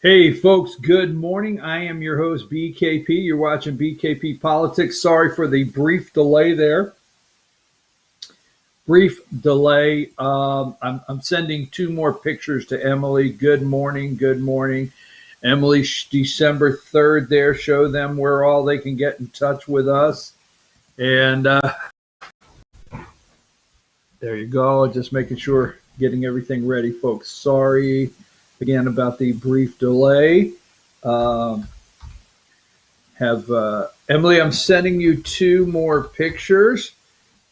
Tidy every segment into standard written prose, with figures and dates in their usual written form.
Hey, folks, good morning. I am your host, BKP. You're watching BKP Politics. Sorry for the brief delay there. I'm sending two more pictures to Emily. Good morning. Good morning. Emily, December 3rd there. Show them where all they can get in touch with us. And there you go. Just making sure, getting everything ready, folks. Sorry again about the brief delay. Emily, I'm sending you two more pictures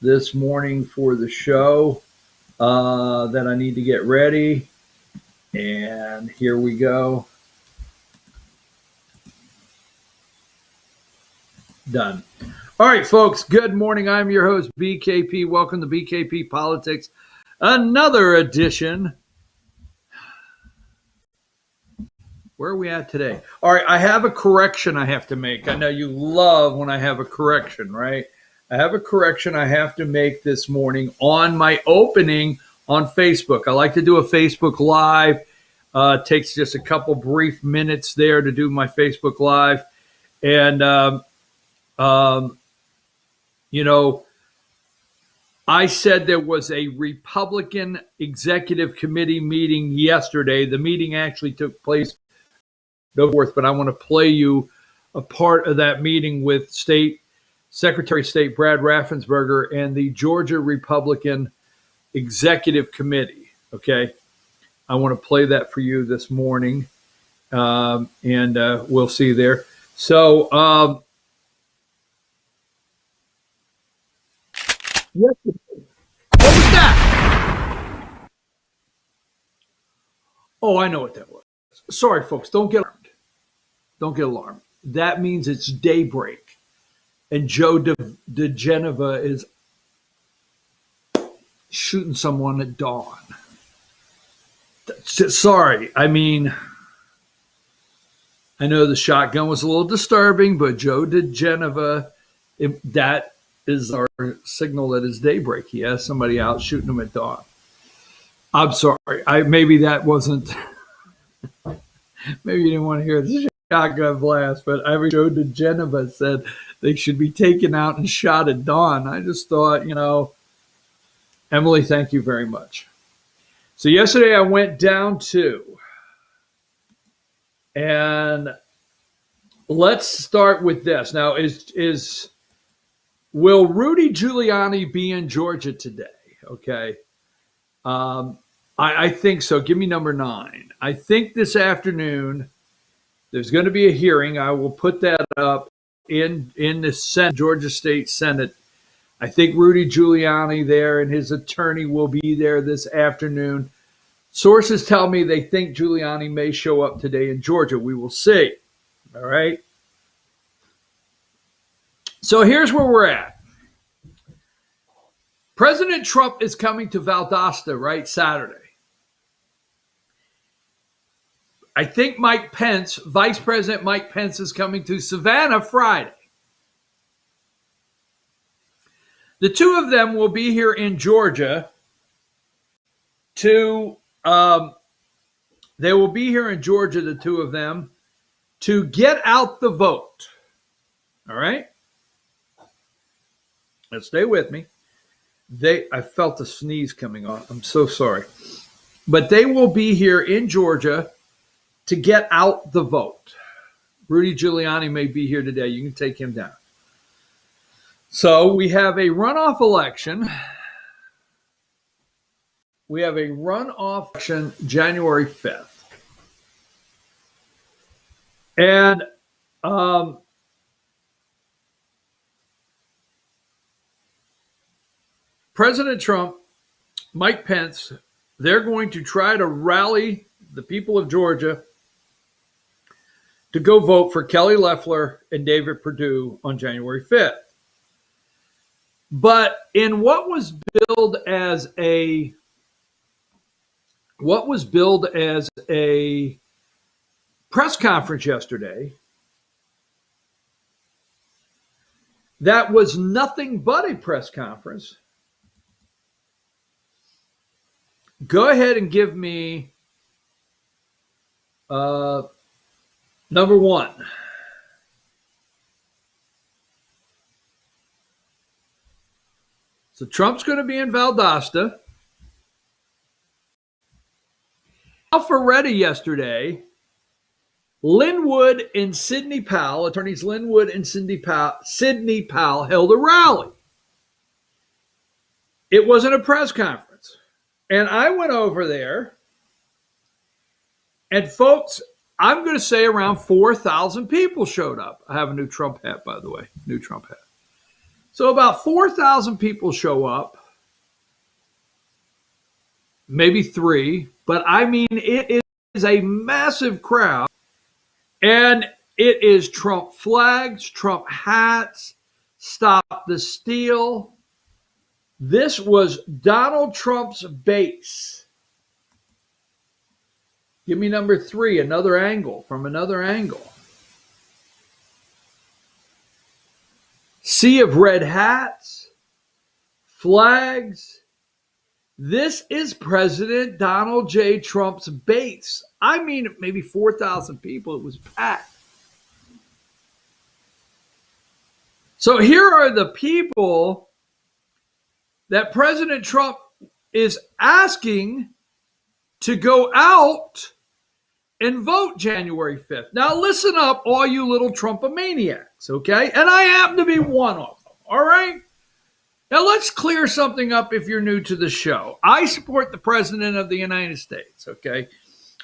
this morning for the show that I need to get ready. And here we go. Done. All right, folks. Good morning. I'm your host, BKP. Welcome to BKP Politics. Another edition. Where are we at today? All right, I have a correction I have to make. I know you love when I have a correction, right? I have a correction I have to make this morning on my opening on Facebook. I like to do a Facebook Live. It takes just a couple brief minutes there to do my Facebook Live. And, I said there was a Republican Executive Committee meeting yesterday. The meeting actually took place no forth, but I want to play you a part of that meeting with Secretary of State Brad Raffensperger and the Georgia Republican Executive Committee. Okay, I want to play that for you this morning, and we'll see there. So, what was that? Oh, I know what that was. Sorry, folks. Don't get alarmed. Don't get alarmed. That means it's daybreak, and Joe DeGeneva is shooting someone at dawn. Sorry. I mean, I know the shotgun was a little disturbing, but Joe DeGeneva, that is our signal that it's daybreak. He has somebody out shooting him at dawn. I'm sorry. Maybe that wasn't. Maybe you didn't want to hear the shotgun blast, but Joe DeGeneva said they should be taken out and shot at dawn. I just thought, Emily, thank you very much. So yesterday I went down to, and let's start with this. Now, will Rudy Giuliani be in Georgia today? Okay. I think so. Give me number 9. I think this afternoon there's going to be a hearing. I will put that up in the Senate, Georgia State Senate. I think Rudy Giuliani there and his attorney will be there this afternoon. Sources tell me they think Giuliani may show up today in Georgia. We will see. All right. So here's where we're at. President Trump is coming to Valdosta, right, Saturday. I think Vice President Mike Pence is coming to Savannah Friday. The two of them will be here in Georgia the two of them, to get out the vote. All right? Now stay with me. I felt a sneeze coming on. I'm so sorry. But they will be here in Georgia to get out the vote. Rudy Giuliani may be here today. You can take him down. So we have a runoff election. We have a runoff election January 5th. And President Trump, Mike Pence, they're going to try to rally the people of Georgia to go vote for Kelly Loeffler and David Perdue on January 5th. But in what was billed as a press conference yesterday, that was nothing but a press conference. Go ahead and give me Number one, so Trump's going to be in Valdosta. Alpharetta yesterday, Linwood and Sidney Powell, attorneys Linwood and Sidney Powell held a rally. It wasn't a press conference. And I went over there, and folks, I'm going to say around 4,000 people showed up. I have a new Trump hat, by the way, new Trump hat. So about 4,000 people show up, maybe three, but I mean, it is a massive crowd. And it is Trump flags, Trump hats, Stop the Steal. This was Donald Trump's base. Give me number three, another angle, from another angle. Sea of red hats, flags. This is President Donald J. Trump's base. I mean, maybe 4,000 people. It was packed. So here are the people that President Trump is asking to go out and vote January 5th. Now listen up, all you little Trumpomaniacs, okay? And I happen to be one of them, all right? Now let's clear something up if you're new to the show. I support the President of the United States, okay?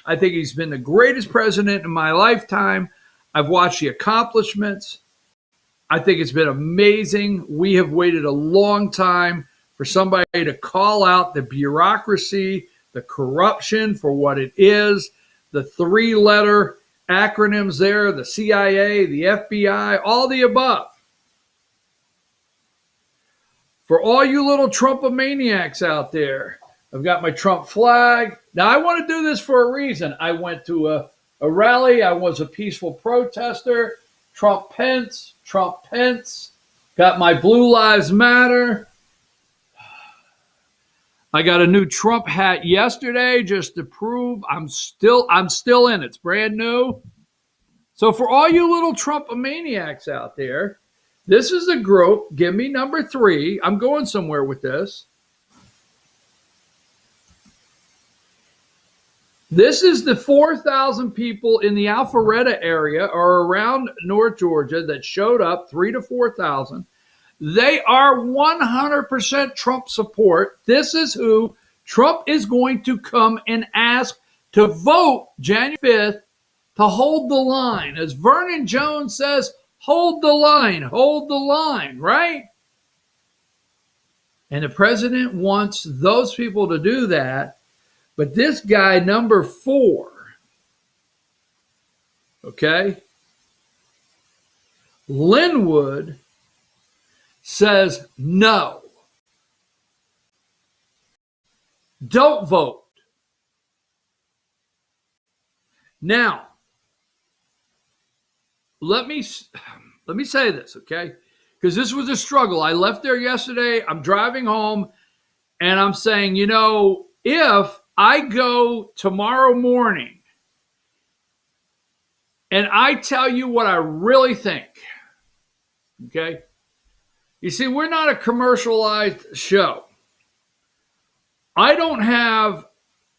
I think he's been the greatest president in my lifetime. I've watched the accomplishments. I think it's been amazing. We have waited a long time for somebody to call out the bureaucracy, the corruption for what it is, the three-letter acronyms there, the CIA, the FBI, all the above. For all you little Trumpomaniacs out there, I've got my Trump flag. Now, I want to do this for a reason. I went to a rally. I was a peaceful protester. Trump Pence. Got my Blue Lives Matter. I got a new Trump hat yesterday just to prove I'm still in it. It's brand new. So for all you little Trumpomaniacs out there, this is the group. Give me number three. I'm going somewhere with this. This is the 4,000 people in the Alpharetta area or around North Georgia that showed up, 3,000 to 4,000. They are 100% Trump support. This is who Trump is going to come and ask to vote January 5th to hold the line. As Vernon Jones says, hold the line, right? And the president wants those people to do that. But this guy, number four, okay, Linwood, says no. Don't vote. Now, let me say this, okay? Because this was a struggle. I left there yesterday. I'm driving home, and I'm saying, if I go tomorrow morning and I tell you what I really think, okay? You see, we're not a commercialized show. I don't have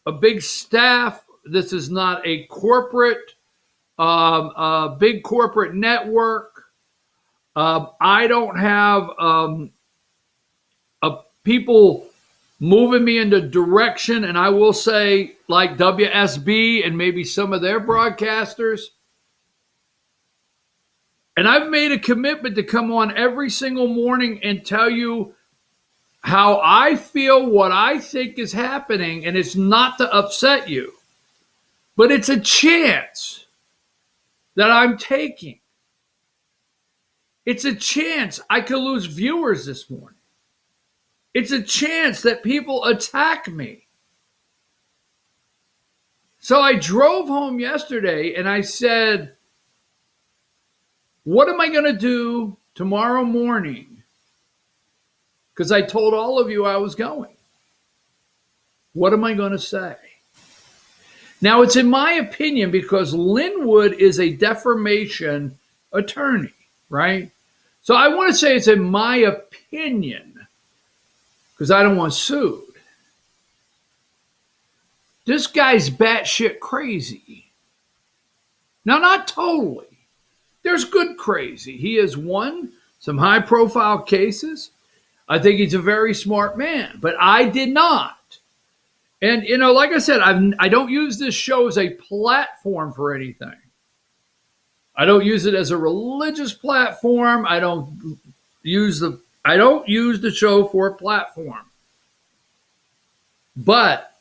a big staff. This is not a corporate, big corporate network. I don't have people moving me into direction, and I will say, like WSB and maybe some of their broadcasters. And I've made a commitment to come on every single morning and tell you how I feel, what I think is happening, and it's not to upset you, but it's a chance that I'm taking. It's a chance I could lose viewers this morning. It's a chance that people attack me. So I drove home yesterday and I said, what am I going to do tomorrow morning? Because I told all of you I was going. What am I going to say? Now, it's in my opinion because Linwood is a defamation attorney, right? So I want to say it's in my opinion because I don't want sued. This guy's batshit crazy. Now, not totally. There's good crazy. He has won some high profile cases. I think he's a very smart man, but I did not. And, like I said, I don't use this show as a platform for anything. I don't use it as a religious platform. I don't use the show for a platform. But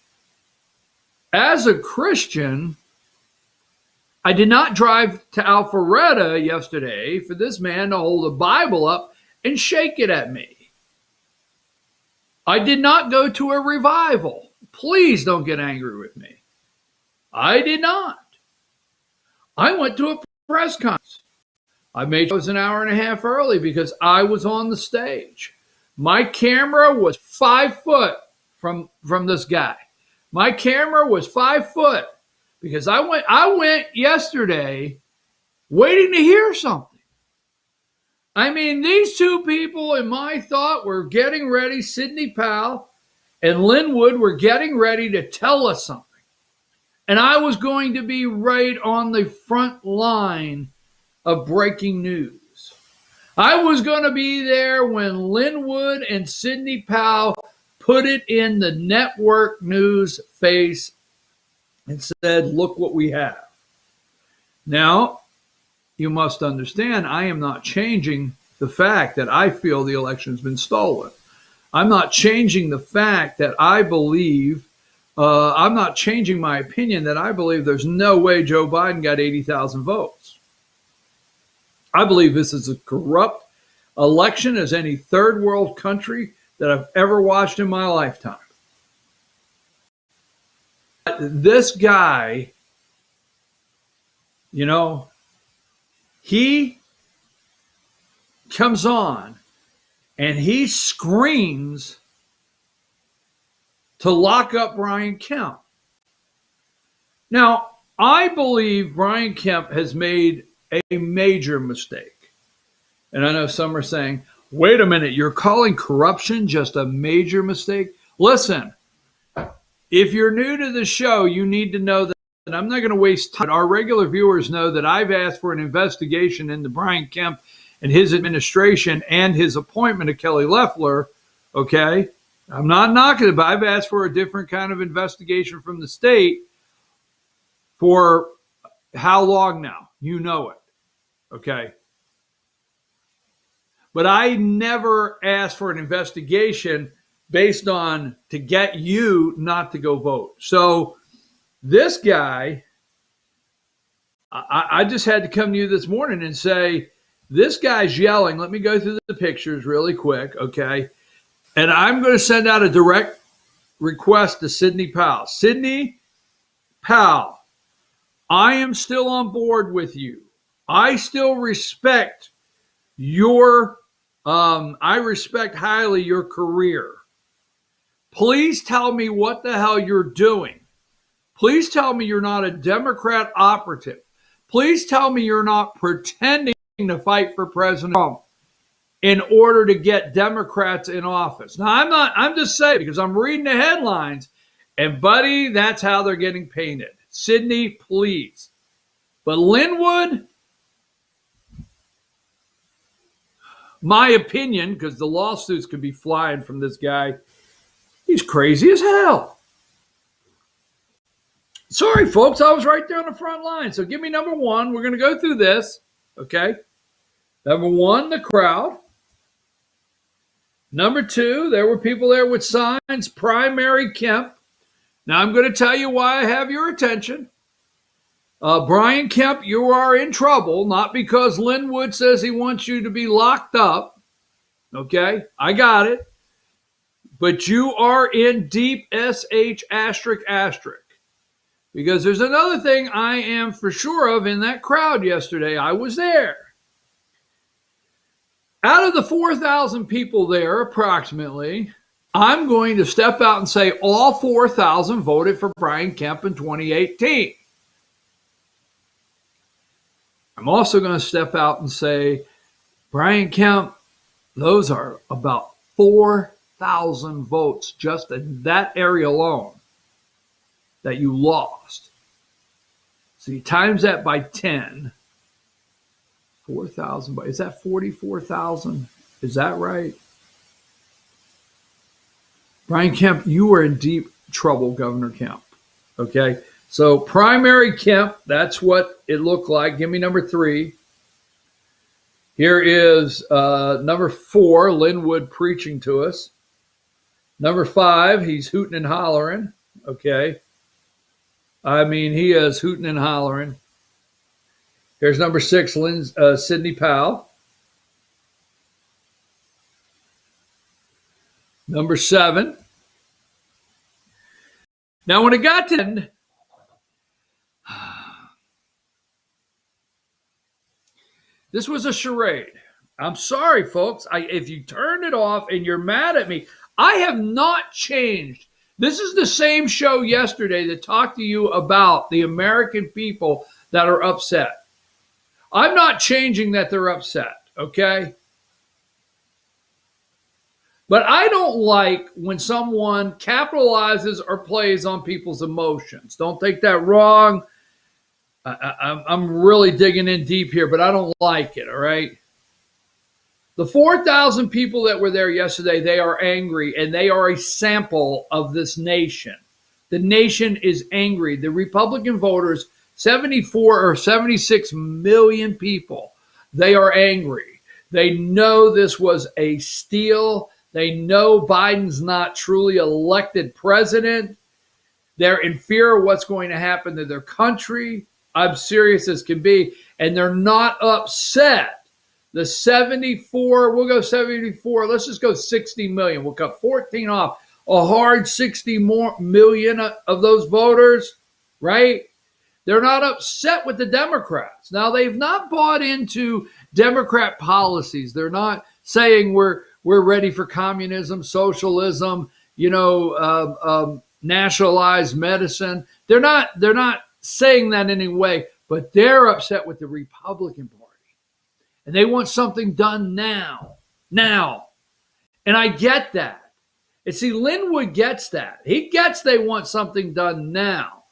as a Christian, I did not drive to Alpharetta yesterday for this man to hold a Bible up and shake it at me. I did not go to a revival. Please don't get angry with me. I did not. I went to a press conference. I made sure I was an hour and a half early because I was on the stage. My camera was 5 foot from this guy. My camera was 5 foot because I went yesterday waiting to hear something. I mean, these two people in my thought were getting ready, Sidney Powell and Linwood were getting ready to tell us something. And I was going to be right on the front line of breaking news. I was going to be there when Linwood and Sidney Powell put it in the network news face and said, look what we have. Now, you must understand, I am not changing the fact that I feel the election's been stolen. I'm not changing the fact that I believe, I'm not changing my opinion that I believe there's no way Joe Biden got 80,000 votes. I believe this is as corrupt election as any third world country that I've ever watched in my lifetime. This guy, he comes on and he screams to lock up Brian Kemp. Now, I believe Brian Kemp has made a major mistake. And I know some are saying, wait a minute, you're calling corruption just a major mistake? Listen, if you're new to the show, you need to know that I'm not going to waste time. Our regular viewers know that I've asked for an investigation into Brian Kemp and his administration and his appointment of Kelly Loeffler. Okay? I'm not knocking it, but I've asked for a different kind of investigation from the state for how long now? You know it. Okay? But I never asked for an investigation based on to get you not to go vote. So this guy, I just had to come to you this morning and say, this guy's yelling. Let me go through the pictures really quick, okay? And I'm going to send out a direct request to Sidney Powell. Sidney Powell, I am still on board with you. I still respect I respect highly your career. Please tell me what the hell you're doing. Please tell me you're not a Democrat operative. Please tell me you're not pretending to fight for President Trump in order to get Democrats in office. Now, I'm just saying because I'm reading the headlines, and buddy, that's how they're getting painted. Sidney, please. But Linwood, my opinion, because the lawsuits could be flying from this guy, he's crazy as hell. Sorry, folks, I was right there on the front line. So give me number one. We're going to go through this, okay? Number one, the crowd. Number two, there were people there with signs, primary Kemp. Now, I'm going to tell you why I have your attention. Brian Kemp, you are in trouble, not because Linwood says he wants you to be locked up. Okay, I got it. But you are in deep SH asterisk asterisk. Because there's another thing I am for sure of in that crowd yesterday. I was there. Out of the 4,000 people there, approximately, I'm going to step out and say all 4,000 voted for Brian Kemp in 2018. I'm also going to step out and say, Brian Kemp, those are about 4,000 votes just in that area alone that you lost. So you times that by 10, 4,000. Is that 44,000? Is that right? Brian Kemp, you are in deep trouble, Governor Kemp. Okay, so primary Kemp, that's what it looked like. Give me number 3. Here is number 4, Linwood preaching to us. Number 5, he's hooting and hollering. Okay, I mean, he is hooting and hollering. Here's number 6, Sidney Powell. Number 7. Now, when it got to 10, this was a charade. I'm sorry, folks. If you turned it off and you're mad at me, I have not changed. This is the same show yesterday that talked to you about the American people that are upset. I'm not changing that they're upset, okay? But I don't like when someone capitalizes or plays on people's emotions. Don't take that wrong. I'm really digging in deep here, but I don't like it, all right? The 4,000 people that were there yesterday, they are angry, and they are a sample of this nation. The nation is angry. The Republican voters, 74 or 76 million people, they are angry. They know this was a steal. They know Biden's not truly elected president. They're in fear of what's going to happen to their country. I'm serious as can be. And they're not upset. The 74, we'll go 74. Let's just go 60 million. We'll cut 14 off. A hard 60 million of those voters, right? They're not upset with the Democrats. Now, they've not bought into Democrat policies. They're not saying we're ready for communism, socialism, nationalized medicine. They're not saying that in any way, but they're upset with the Republican Party. And they want something done now. Now. And I get that. And see, Linwood gets that. He gets they want something done now.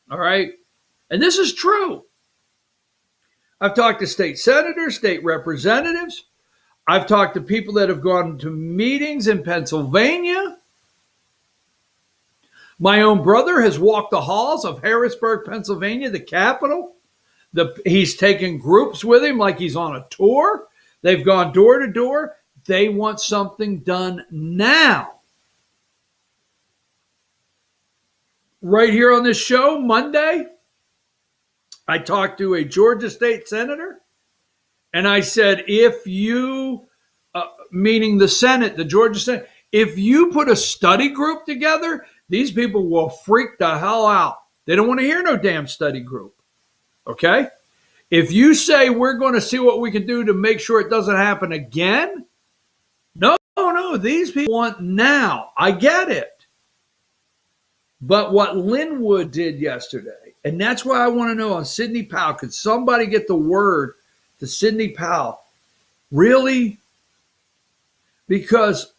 All right? And this is true. I've talked to state senators, state representatives. I've talked to people that have gone to meetings in Pennsylvania. My own brother has walked the halls of Harrisburg, Pennsylvania, the capital. He's taken groups with him like he's on a tour. They've gone door to door. They want something done now. Right here on this show, Monday, I talked to a Georgia state senator, and I said, if you, meaning the Senate, the Georgia Senate, if you put a study group together, these people will freak the hell out. They don't want to hear no damn study group. Okay? If you say we're going to see what we can do to make sure it doesn't happen again, no, these people want now. I get it. But what Linwood did yesterday, and that's why I want to know on Sidney Powell, could somebody get the word to Sidney Powell? Really? Because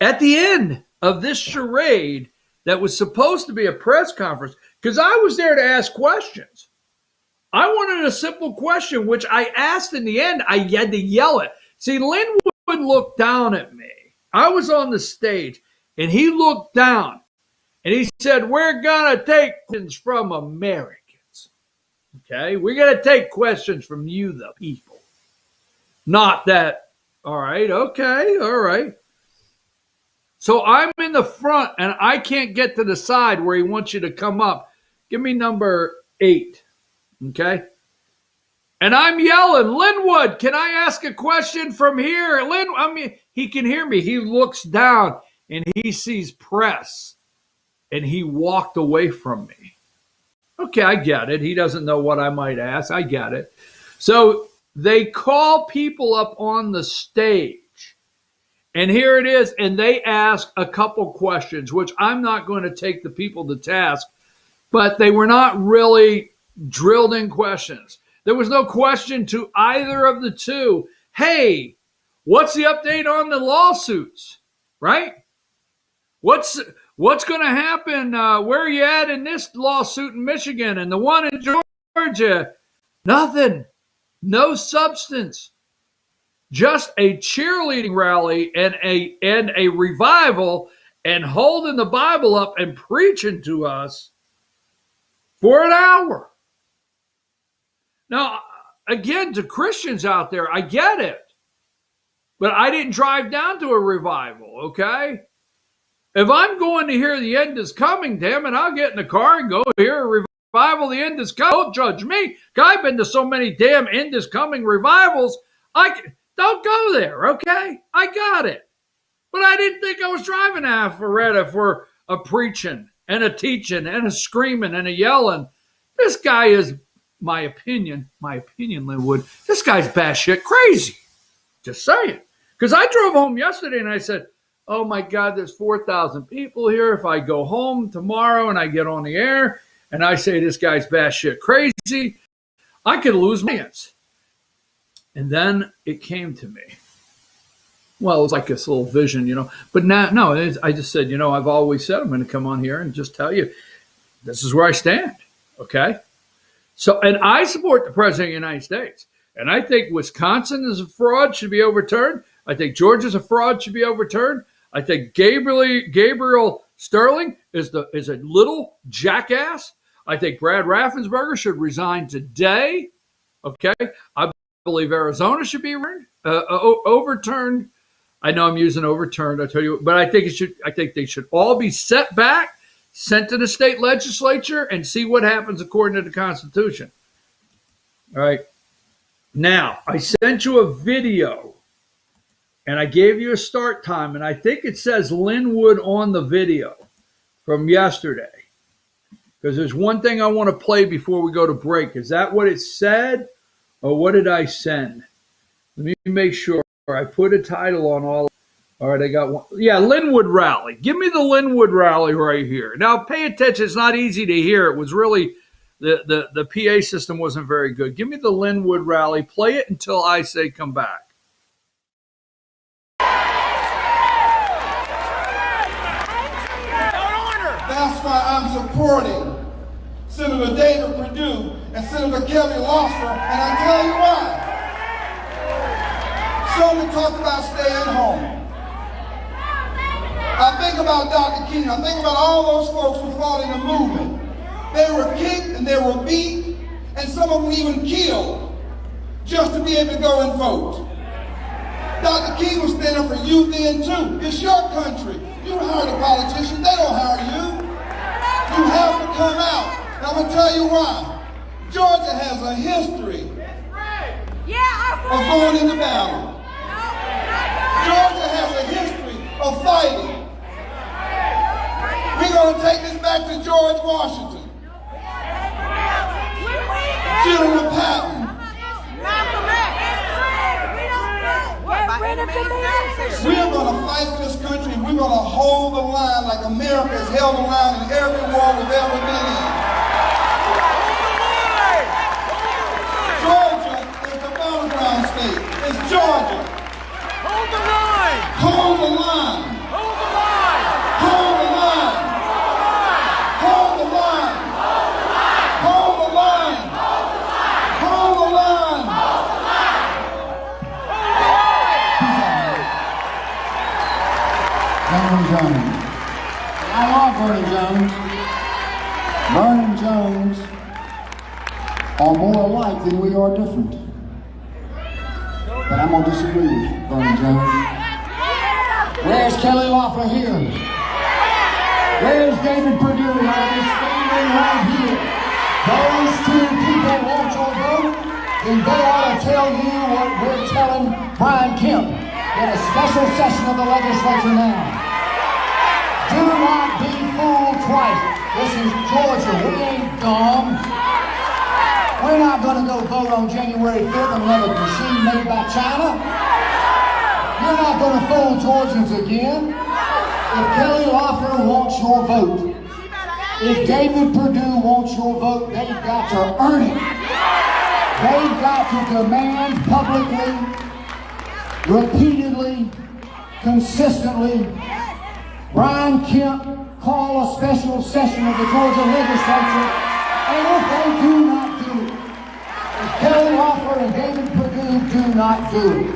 at the end of this charade that was supposed to be a press conference, because I was there to ask questions. I wanted a simple question, which I asked in the end. I had to yell it. See, Linwood looked down at me. I was on the stage, and he looked down, and he said, we're going to take questions from Americans. Okay? We're going to take questions from you, the people. Not that, all right, okay, all right. So I'm in the front, and I can't get to the side where he wants you to come up. Give me number 8, okay? And I'm yelling, Linwood, can I ask a question from here? He can hear me. He looks down, and he sees press, and he walked away from me. Okay, I get it. He doesn't know what I might ask. I get it. So they call people up on the stage. And here it is. And they ask a couple questions, which I'm not going to take the people to task, but they were not really drilled in questions. There was no question to either of the two. Hey, what's the update on the lawsuits? Right? What's going to happen? Where are you at in this lawsuit in Michigan and the one in Georgia? Nothing. No substance. Just a cheerleading rally and a revival and holding the Bible up and preaching to us for an hour. Now, again, to Christians out there, I get it. But I didn't drive down to a revival, okay? If I'm going to hear the end is coming, damn it, I'll get in the car and go hear a revival. The end is coming. Don't judge me. I've been to so many damn end is coming revivals. Don't go there, okay? I got it. But I didn't think I was driving to Alpharetta for a preaching and a teaching and a screaming and a yelling. This guy is, my opinion, Linwood, this guy's batshit crazy. Just saying. Because I drove home yesterday and I said, oh my God, there's 4,000 people here. If I go home tomorrow and I get on the air and I say this guy's batshit crazy, I could lose my chance. And then it came to me. Well, it was like this little vision, But now, no, I just said, I've always said I'm going to come on here and just tell you this is where I stand, okay? So, and I support the President of the United States. And I think Wisconsin is a fraud, should be overturned. I think Georgia's a fraud, should be overturned. I think Gabriel Sterling is a little jackass. I think Brad Raffensperger should resign today, okay? I believe Arizona should be overturned. I know I'm using overturned, I tell you, but I think they should all be set back, sent to the state legislature, and see what happens according to the Constitution. All right. Now, I sent you a video, and I gave you a start time, and I think it says Linwood on the video from yesterday. Because there's one thing I want to play before we go to break. Is that what it said? Or what did I send? Let me make sure. I put a title on all. All right, I got one. Yeah, Linwood Rally. Give me the Linwood Rally right here. Now, pay attention. It's not easy to hear. It was really, the PA system wasn't very good. Give me the Linwood Rally. Play it until I say come back. That's why I'm supporting Senator David Perdue and Senator Kelly Loeffler, and I tell you why. Someone talked about staying home. I think about Dr. King. I think about all those folks who fought in the movement. They were kicked and they were beat, and some of them even killed just to be able to go and vote. Dr. King was standing for you then too. It's your country. You don't hire the politicians. They don't hire you. You have to come out. And I'm going to tell you why. Georgia has a history of going into battle. Georgia has a history of fighting. We're going to take this back to George Washington. General Patton. We're going to fight for this country, and we're going to hold the line like America has held the line in every war we've ever been in. Georgia is the battleground state. It's Georgia. Hold the line! Hold the line! Hold the line! Hold the line! Hold the line! Hold the line! Hold the line! Vernon Jones. I love Vernon Jones. Vernon Jones are more alike than we are different. But I'm going to disagree with you, Vernon Jones. Where's Kelly Loeffler here? Where's David Perdue? Are they standing right here? Those two people want your vote, then they ought to tell you what we're telling Brian Kemp in a special session of the legislature now. Do not be fooled twice. This is Georgia. We ain't dumb. We're not going to go vote on January 5th and let a machine made by China. You're not going to fool Georgians again. If Kelly Loeffler wants your vote, if David Perdue wants your vote, they've got to earn it. They've got to demand publicly, repeatedly, consistently, Brian Kemp call a special session of the Georgia legislature, and if they do not do it, if Kelly Loeffler and David Perdue do not do it,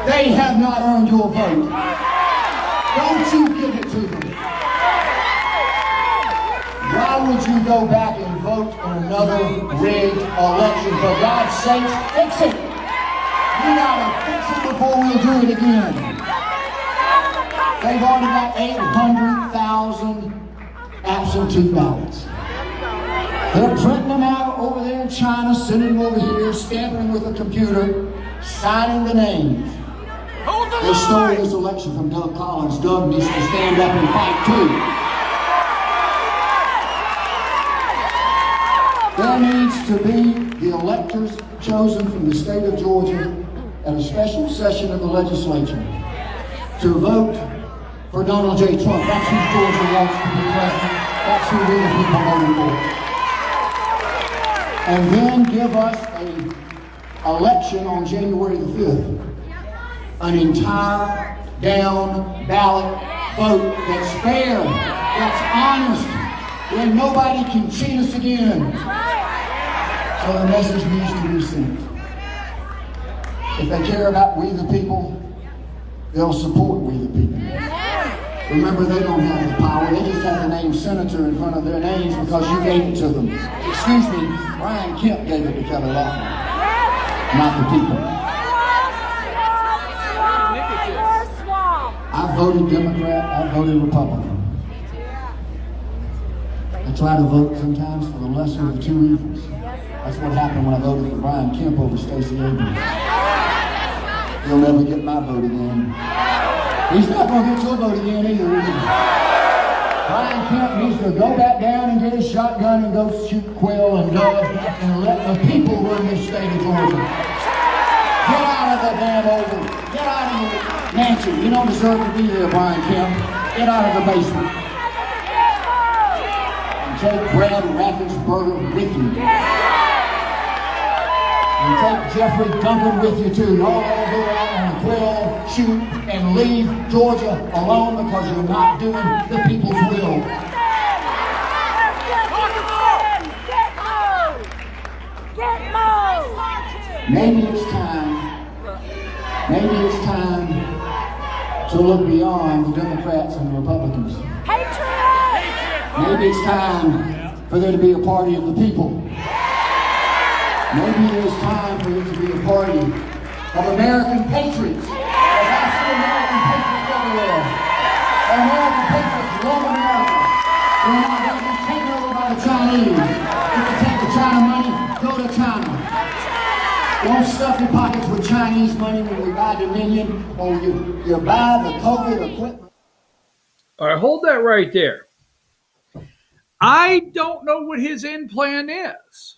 they have not earned your vote. Don't you give it to them. Why would you go back and vote in another rigged election? For God's sake, fix it. You gotta fix it before we'll do it again. They've already got 800,000 absentee ballots. They're printing them out over there in China, sending them over here, stamping them with a computer, signing the names. They stole this election from Doug Collins. Doug needs to stand up and fight too. There needs to be the electors chosen from the state of Georgia at a special session of the legislature to vote for Donald J. Trump. That's who Georgia wants to be president. That's who we the people voted for. And then give us an election on January the 5th. An entire down ballot vote that's fair, that's honest, where nobody can cheat us again. So the message needs to be sent. If they care about we the people, they'll support we the people. Remember, they don't have the power. They just have the name senator in front of their names because you gave it to them. Excuse me, Brian Kemp gave it to Kelly Loeffler, not the people. I voted Democrat, I voted Republican. I try to vote sometimes for the lesser of the two evils. That's what happened when I voted for Brian Kemp over Stacey Abrams. He'll never get my vote again. He's not going to get your vote again either, is he? Brian Kemp needs to go back down and get his shotgun and go shoot quail and dove and let the people run this state of Georgia. Get out of the damn oval. Get out of the mansion. You don't deserve to be there, Brian Kemp. Get out of the basement. And take Brad Raffensperger with you. And take Jeffrey Duncan with you too. Y'all all go out on the quill, shoot, and leave Georgia alone because you're not doing the people's will. Maybe it's time to look beyond the Democrats and the Republicans. Maybe it's time for there to be a party of the people. Maybe it's time for it to be a party of American patriots. As I see American patriots everywhere. American patriots love America. We're not going to be taken over by the Chinese. If you take the China money, go to China. Don't stuff your pockets with Chinese money when we buy Dominion or you buy the COVID equipment. All right, hold that right there. I don't know what his end plan is.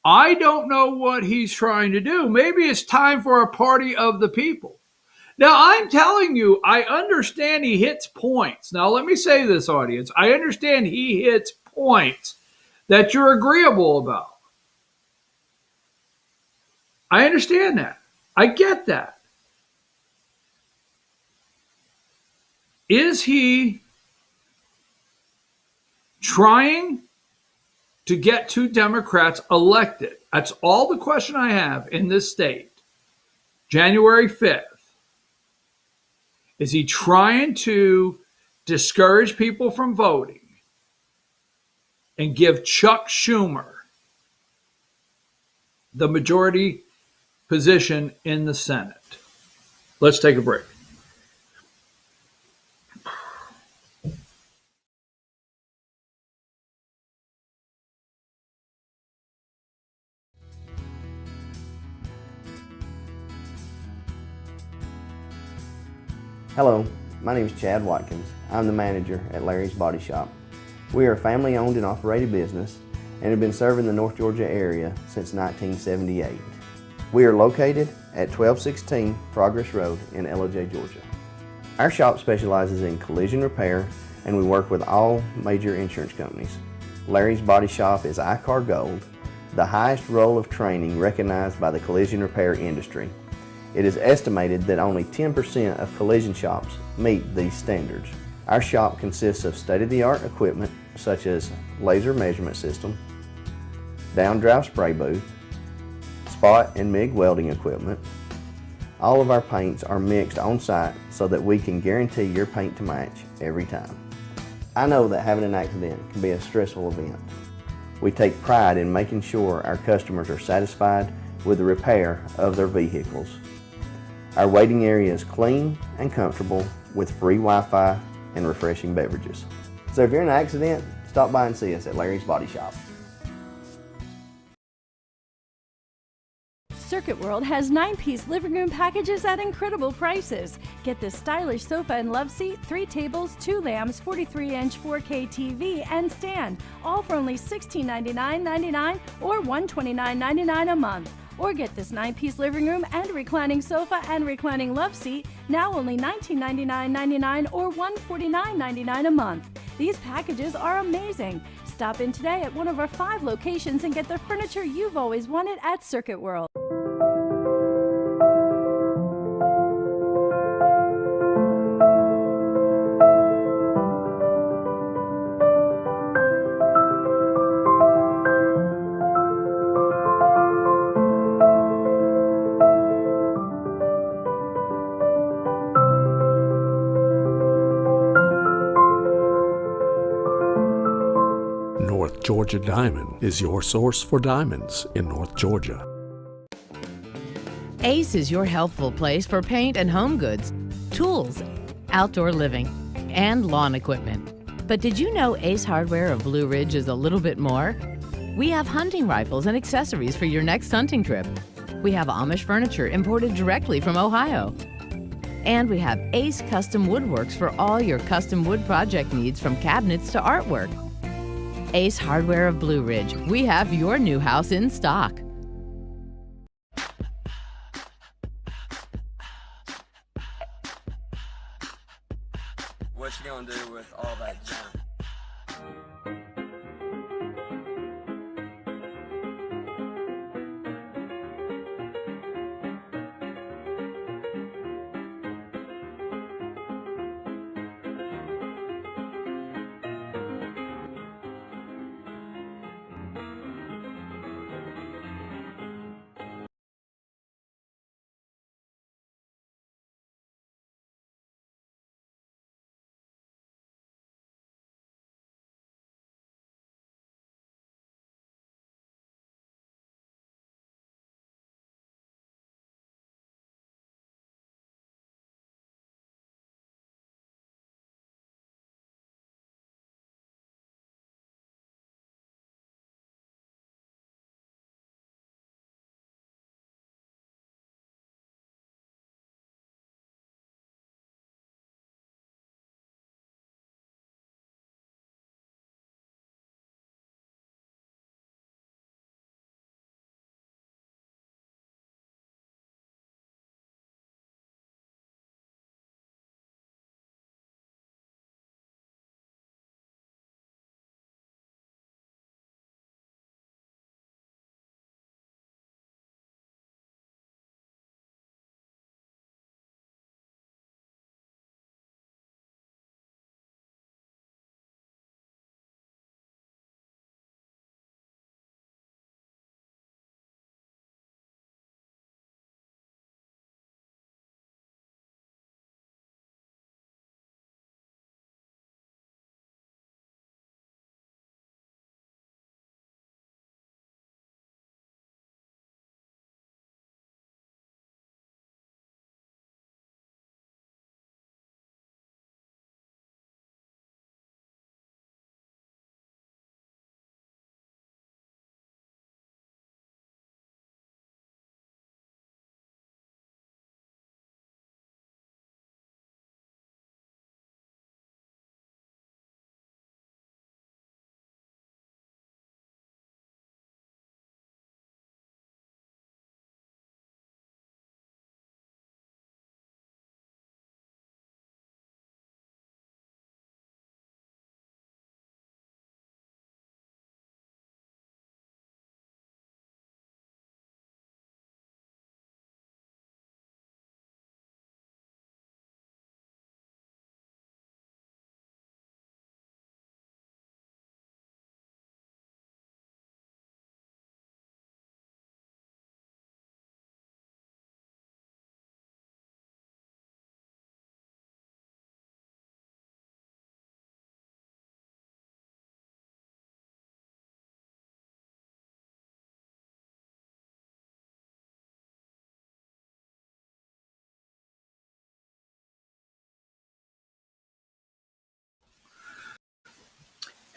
I don't know what he's trying to do. Maybe it's time for a party of the people. Now, I'm telling you, I understand he hits points. Now, let me say this, audience. I understand he hits points that you're agreeable about. I understand that. I get that. Is he trying to get two Democrats elected? That's all the question I have in this state. January 5th. Is he trying to discourage people from voting and give Chuck Schumer the majority position in the Senate? Let's take a break. Hello, my name is Chad Watkins. I'm the manager at Larry's Body Shop. We are a family-owned and operated business and have been serving the North Georgia area since 1978. We are located at 1216 Progress Road in LJ, Georgia. Our shop specializes in collision repair, and we work with all major insurance companies. Larry's Body Shop is ICAR Gold, the highest role of training recognized by the collision repair industry. It is estimated that only 10% of collision shops meet these standards. Our shop consists of state-of-the-art equipment such as laser measurement system, down-drive spray booth, spot and MIG welding equipment. All of our paints are mixed on site so that we can guarantee your paint to match every time. I know that having an accident can be a stressful event. We take pride in making sure our customers are satisfied with the repair of their vehicles. Our waiting area is clean and comfortable with free Wi-Fi and refreshing beverages. So if you're in an accident, stop by and see us at Larry's Body Shop. Circuit World has 9-piece living room packages at incredible prices. Get this stylish sofa and love seat, 3 tables, 2 lamps, 43-inch 4K TV, and stand, all for only $1699.99 or $129.99 a month. Or get this 9-piece living room and reclining sofa and reclining love seat, now only $1999.99 or $149.99 a month. These packages are amazing. Stop in today at one of our 5 locations and get the furniture you've always wanted at Circuit World. North Georgia Diamond is your source for diamonds in North Georgia. Ace is your healthful place for paint and home goods, tools, outdoor living, and lawn equipment. But did you know Ace Hardware of Blue Ridge is a little bit more? We have hunting rifles and accessories for your next hunting trip. We have Amish furniture imported directly from Ohio. And we have Ace Custom Woodworks for all your custom wood project needs, from cabinets to artwork. Ace Hardware of Blue Ridge. We have your new house in stock. What you gonna do with all that junk?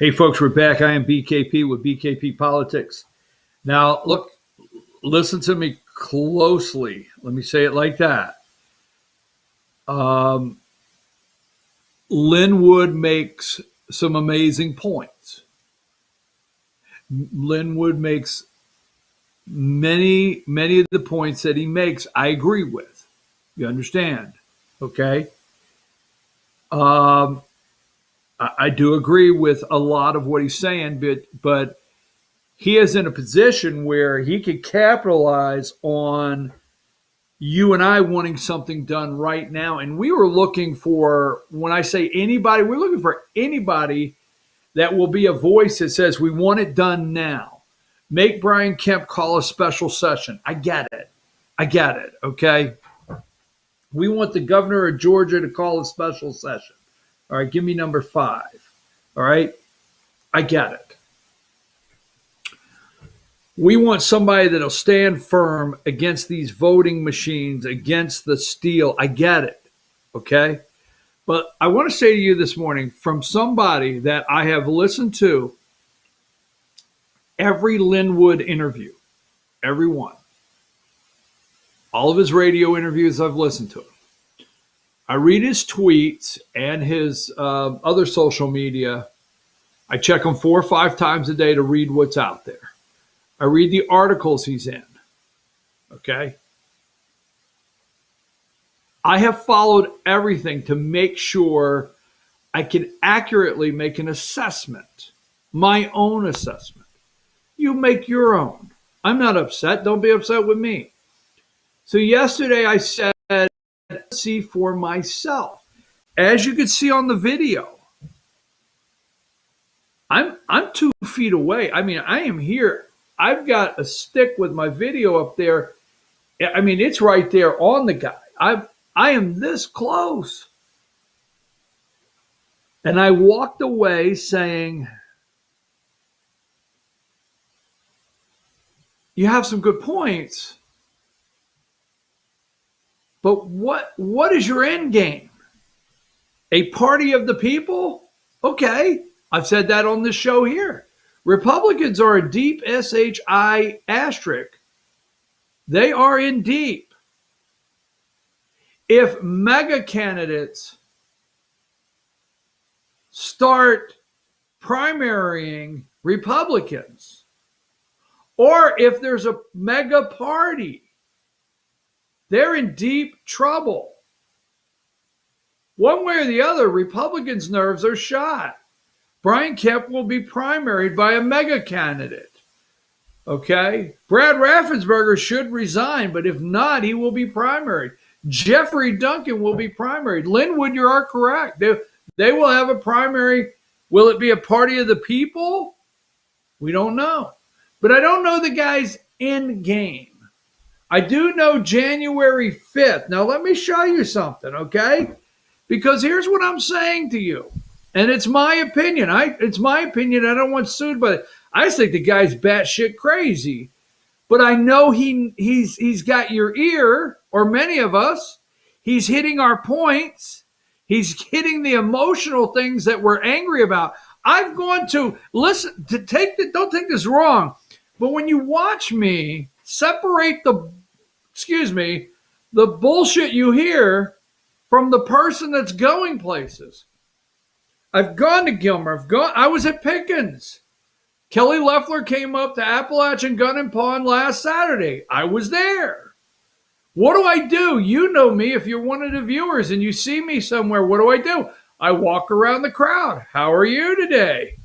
Hey, folks, we're back. I am BKP with BKP Politics. Now, look, listen to me closely. Let me say it like that. Linwood makes some amazing points. Linwood makes many of the points that he makes, I agree with. You understand? Okay. I do agree with a lot of what he's saying, but he is in a position where he could capitalize on you and I wanting something done right now. And we were looking for, when I say anybody, we're looking for anybody that will be a voice that says we want it done now. Make Brian Kemp call a special session. I get it. Okay. We want the governor of Georgia to call a special session. All right. Give me number 5. All right. I get it. We want somebody that'll stand firm against these voting machines, against the steal. I get it. Okay. But I want to say to you this morning from somebody that I have listened to every Linwood interview, every one. All of his radio interviews, I've listened to him. I read his tweets and his other social media. I check them 4 or 5 times a day to read what's out there. I read the articles he's in. Okay. I have followed everything to make sure I can accurately make an assessment, my own assessment. You make your own. I'm not upset. Don't be upset with me. So yesterday I said, see for myself. As you can see on the video, I'm 2 feet away. I mean, I am here. I've got a stick with my video up there. I mean, it's right there on the guy. I am this close. And I walked away saying, you have some good points, but what is your end game? A party of the people? Okay, I've said that on this show here. Republicans are a deep SHI asterisk. They are in deep. If mega candidates start primarying Republicans, or if there's a mega party, they're in deep trouble. One way or the other, Republicans' nerves are shot. Brian Kemp will be primaried by a mega candidate. Okay? Brad Raffensperger should resign, but if not, he will be primaried. Jeffrey Duncan will be primaried. Linwood, you are correct. They will have a primary. Will it be a party of the people? We don't know. But I don't know the guy's end game. I do know January 5th. Now, let me show you something, okay? Because here's what I'm saying to you. And it's my opinion. It's my opinion. I don't want sued by it. I just think the guy's batshit crazy. But I know he's got your ear, or many of us. He's hitting our points. He's hitting the emotional things that we're angry about. I've gone to listen to don't take this wrong, but when you watch me separate the bullshit you hear from the person that's going places. I've gone to Gilmer. I was at Pickens. Kelly Loeffler came up to Appalachian Gun and Pawn last Saturday. I was there. What do? You know me. If you're one of the viewers and you see me somewhere, what do? I walk around the crowd. How are you today?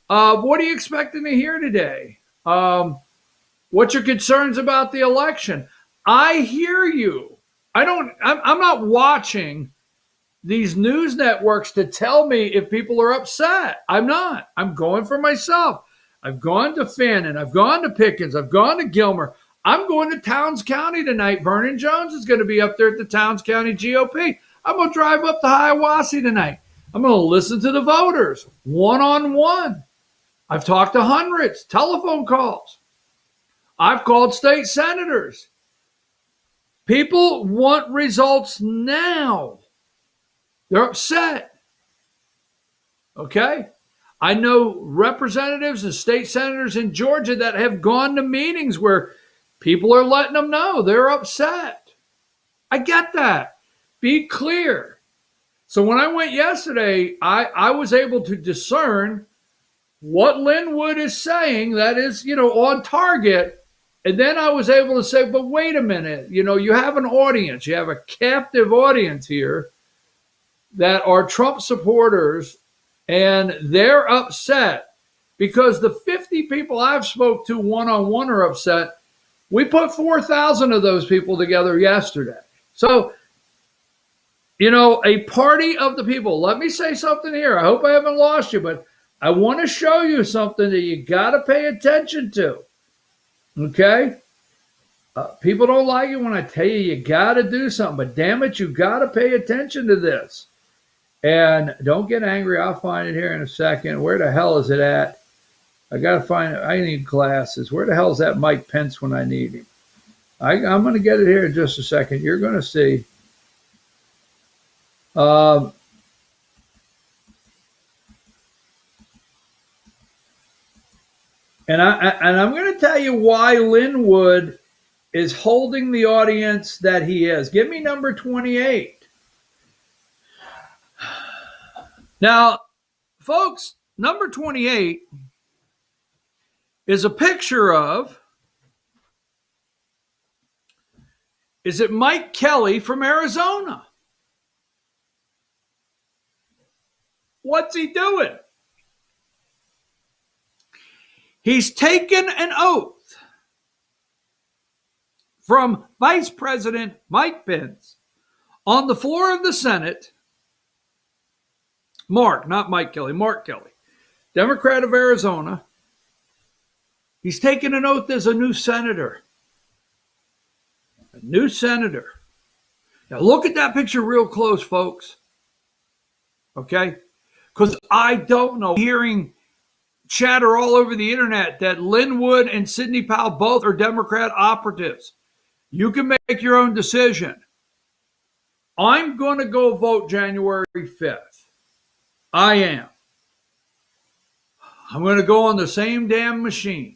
What are you expecting to hear today? What's your concerns about the election? I hear you. I'm not watching these news networks to tell me if people are upset. I'm not. I'm going for myself. I've gone to Fannin. I've gone to Pickens. I've gone to Gilmer. I'm going to Towns County tonight. Vernon Jones is going to be up there at the Towns County GOP. I'm going to drive up to Hiawassee tonight. I'm going to listen to the voters one-on-one. I've talked to hundreds, telephone calls. I've called state senators. People want results now. They're upset. Okay? I know representatives and state senators in Georgia that have gone to meetings where people are letting them know they're upset. I get that. Be clear. So when I went yesterday, I was able to discern what Linwood is saying that is, on target. And then I was able to say, but wait a minute, you have an audience, you have a captive audience here that are Trump supporters, and they're upset because the 50 people I've spoke to one-on-one are upset. We put 4,000 of those people together yesterday. So, a party of the people. Let me say something here. I hope I haven't lost you, but I want to show you something that you got to pay attention to. Okay? People don't like it when I tell you got to do something, but damn it, you got to pay attention to this. And don't get angry. I'll find it here in a second. Where the hell is it at? I got to find it. I need glasses. Where the hell is that Mike Pence when I need him? I'm going to get it here in just a second. You're going to see. And I'm going to tell you why Linwood is holding the audience that he is. Give me number 28. Now, folks, number 28 is a picture of, is it Mike Kelly from Arizona? What's he doing? He's taken an oath from Vice President Mike Pence on the floor of the Senate. Mark, not Mike Kelly, Mark Kelly, Democrat of Arizona. He's taken an oath as a new senator. A new senator. Now look at that picture real close, folks. Okay? Because I don't know, hearing chatter all over the internet that Linwood and Sidney Powell both are Democrat operatives. You can make your own decision. I'm going to go vote January 5th. I am. I'm going to go on the same damn machine.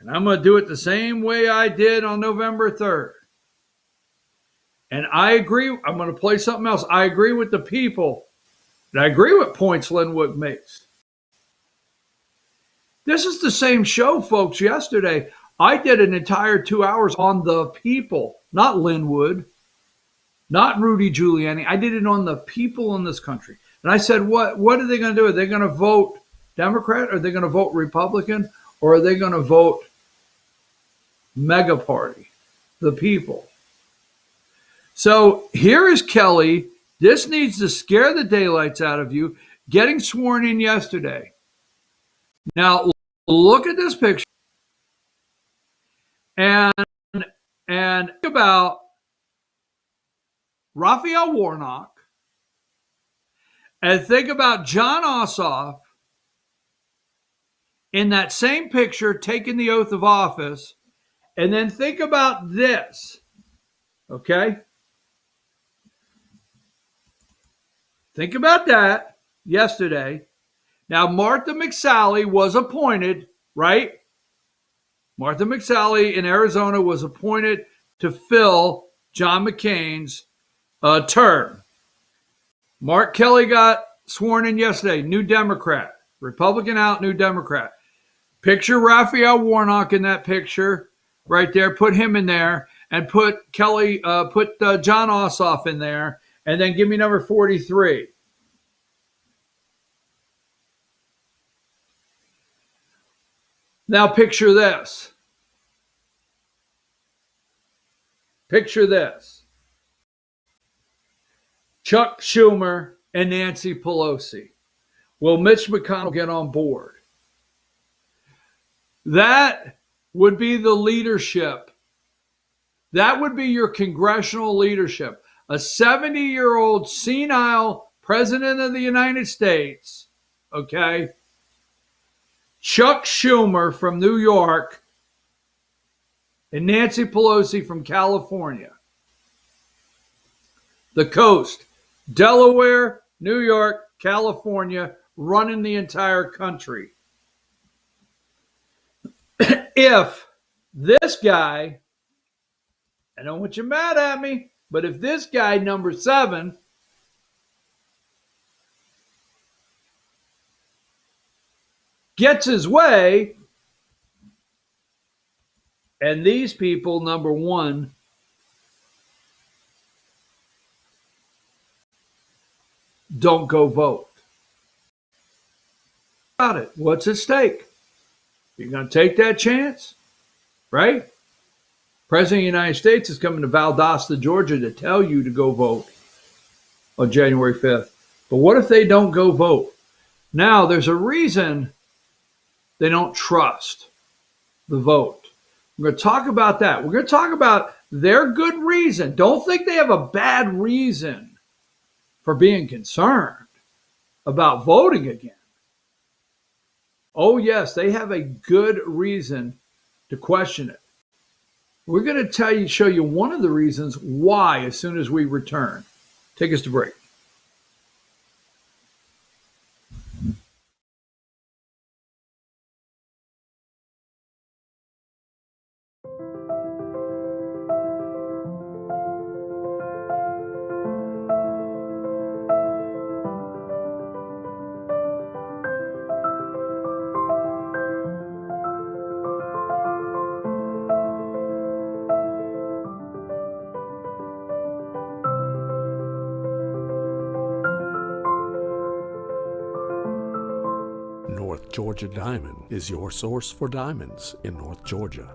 And I'm going to do it the same way I did on November 3rd. And I agree. I'm going to play something else. I agree with the people. And I agree with points Linwood makes. This is the same show, folks. Yesterday, I did an entire 2 hours on the people, not Linwood, not Rudy Giuliani. I did it on the people in this country. And I said, what are they going to do? Are they going to vote Democrat? Are they going to vote Republican? Or are they going to vote mega party, the people? So here is Kelly. This needs to scare the daylights out of you, getting sworn in yesterday. Now, look at this picture. And think about Raphael Warnock, and think about John Ossoff in that same picture taking the oath of office. And then think about this, okay? Think about that yesterday. Now, Martha McSally was appointed, right? Martha McSally in Arizona was appointed to fill John McCain's term. Mark Kelly got sworn in yesterday, new Democrat. Republican out, new Democrat. Picture Raphael Warnock in that picture right there. Put him in there and put Kelly, put John Ossoff in there, and then give me number 43. Now picture this. Picture this. Chuck Schumer and Nancy Pelosi. Will Mitch McConnell get on board? That would be the leadership. That would be your congressional leadership. A 70-year-old senile president of the United States, okay? Chuck Schumer from New York and Nancy Pelosi from California. The coast, Delaware, New York, California, running the entire country. If this guy, I don't want you mad at me, but if this guy, number 7, gets his way, and these people, number 1, don't go vote. About it. What's at stake? You're going to take that chance, right? President of the United States is coming to Valdosta, Georgia to tell you to go vote on January 5th. But what if they don't go vote? Now, there's a reason they don't trust the vote. We're going to talk about that. We're going to talk about their good reason. Don't think they have a bad reason for being concerned about voting again. Oh, yes, they have a good reason to question it. We're going to show you one of the reasons why as soon as we return. Take us to break. North Georgia Diamond is your source for diamonds in North Georgia.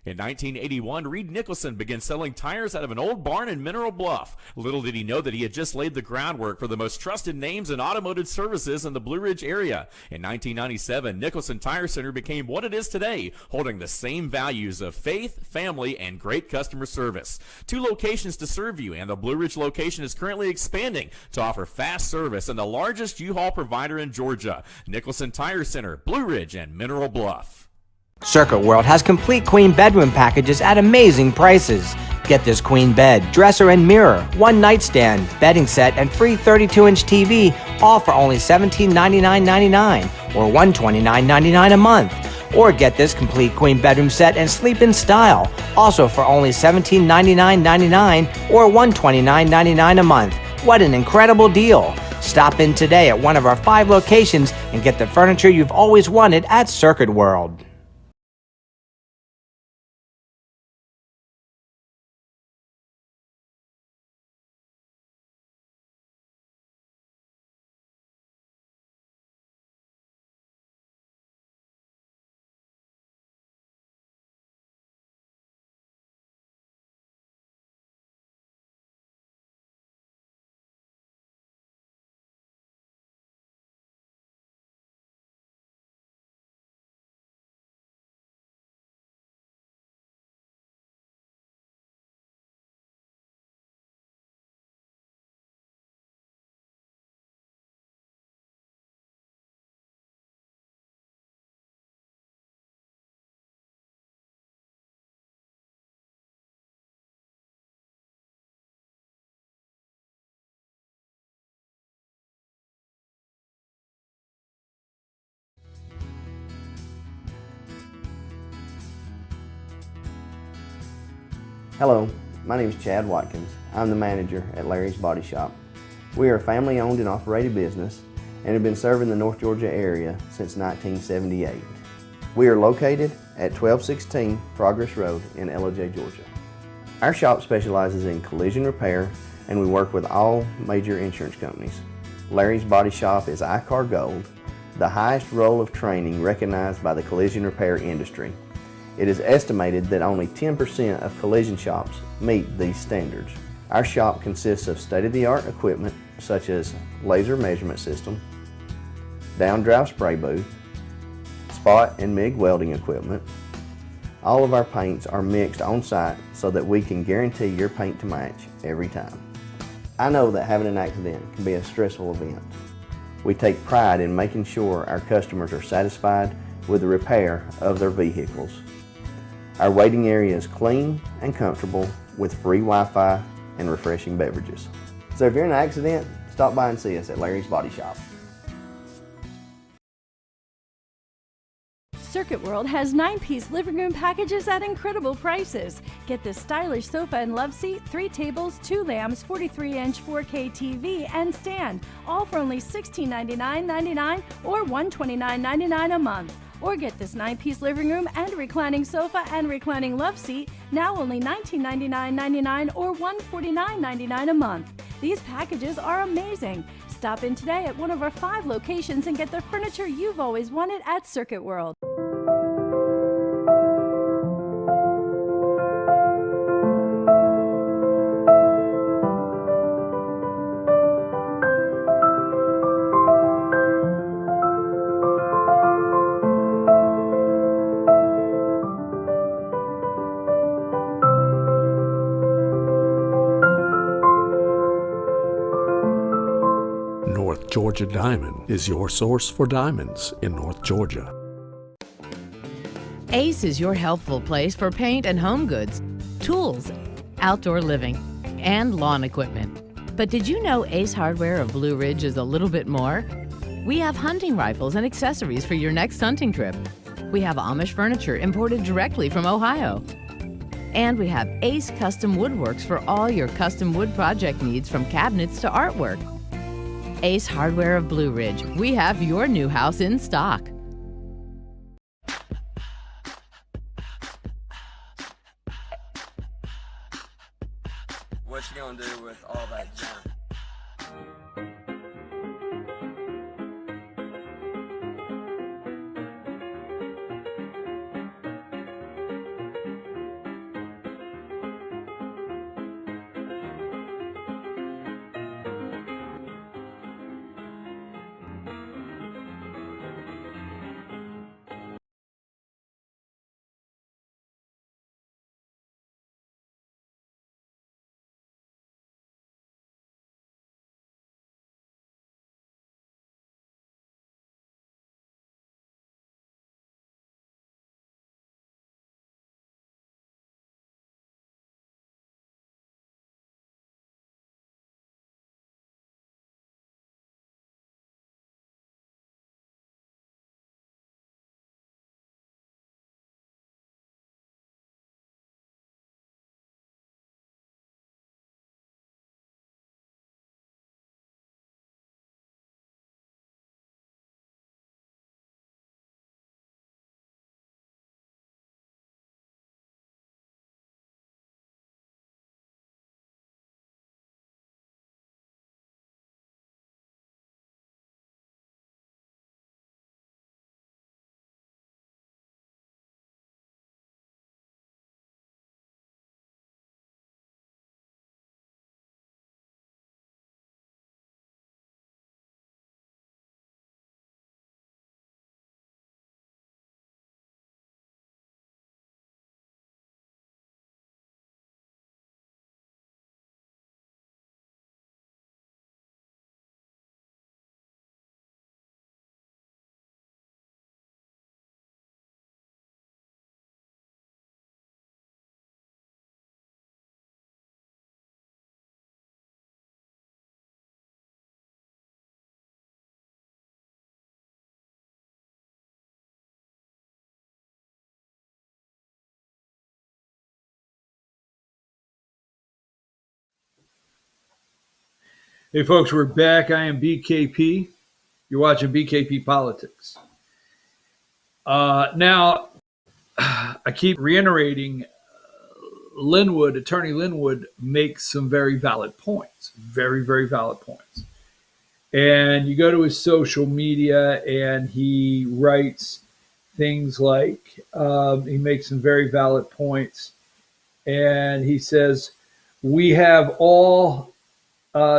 In 1981, Reed Nicholson began selling tires out of an old barn in Mineral Bluff. Little did he know that he had just laid the groundwork for the most trusted names in automotive services in the Blue Ridge area. In 1997, Nicholson Tire Center became what it is today, holding the same values of faith, family, and great customer service. 2 locations to serve you, and the Blue Ridge location is currently expanding to offer fast service and the largest U-Haul provider in Georgia. Nicholson Tire Center, Blue Ridge, and Mineral Bluff. Circuit World has complete queen bedroom packages at amazing prices. Get this queen bed, dresser and mirror, 1 nightstand, bedding set, and free 32-inch TV, all for only $1799.99 or $129.99 a month. Or get this complete queen bedroom set and sleep in style, also for only $1799.99 or $129.99 a month. What an incredible deal! Stop in today at one of our 5 locations and get the furniture you've always wanted at Circuit World. Hello, my name is Chad Watkins. I'm the manager at Larry's Body Shop. We are a family-owned and operated business and have been serving the North Georgia area since 1978. We are located at 1216 Progress Road in LJ, Georgia. Our shop specializes in collision repair and we work with all major insurance companies. Larry's Body Shop is ICAR Gold, the highest role of training recognized by the collision repair industry. It is estimated that only 10% of collision shops meet these standards. Our shop consists of state-of-the-art equipment such as laser measurement system, down-drive spray booth, spot and MIG welding equipment. All of our paints are mixed on-site so that we can guarantee your paint to match every time. I know that having an accident can be a stressful event. We take pride in making sure our customers are satisfied with the repair of their vehicles. Our waiting area is clean and comfortable with free Wi-Fi and refreshing beverages. So if you're in an accident Stop by and see us at Larry's Body Shop. Circuit World has 9-piece living room packages at incredible prices. Get this stylish sofa and love seat, 3 tables, 2 lamps, 43-inch 4K TV, and stand, all for only $1699.99 or $129.99 a month. Or get this 9-piece living room and reclining sofa and reclining love seat, now only $1999.99 or $149.99 a month. These packages are amazing. Stop in today at one of our 5 locations and get the furniture you've always wanted at Circuit World. North Georgia Diamond is your source for diamonds in North Georgia. Ace is your healthful place for paint and home goods, tools, outdoor living, and lawn equipment. But did you know Ace Hardware of Blue Ridge is a little bit more? We have hunting rifles and accessories for your next hunting trip. We have Amish furniture imported directly from Ohio. And we have Ace Custom Woodworks for all your custom wood project needs, from cabinets to artwork. Ace Hardware of Blue Ridge. We have your new house in stock. What you gonna do with all that junk? Hey, folks, we're back. I am BKP. You're watching BKP Politics. Now, I keep reiterating, Attorney Linwood makes some very valid points. Very, very valid points. And you go to his social media and he writes things like, he makes some very valid points. And he says, we have all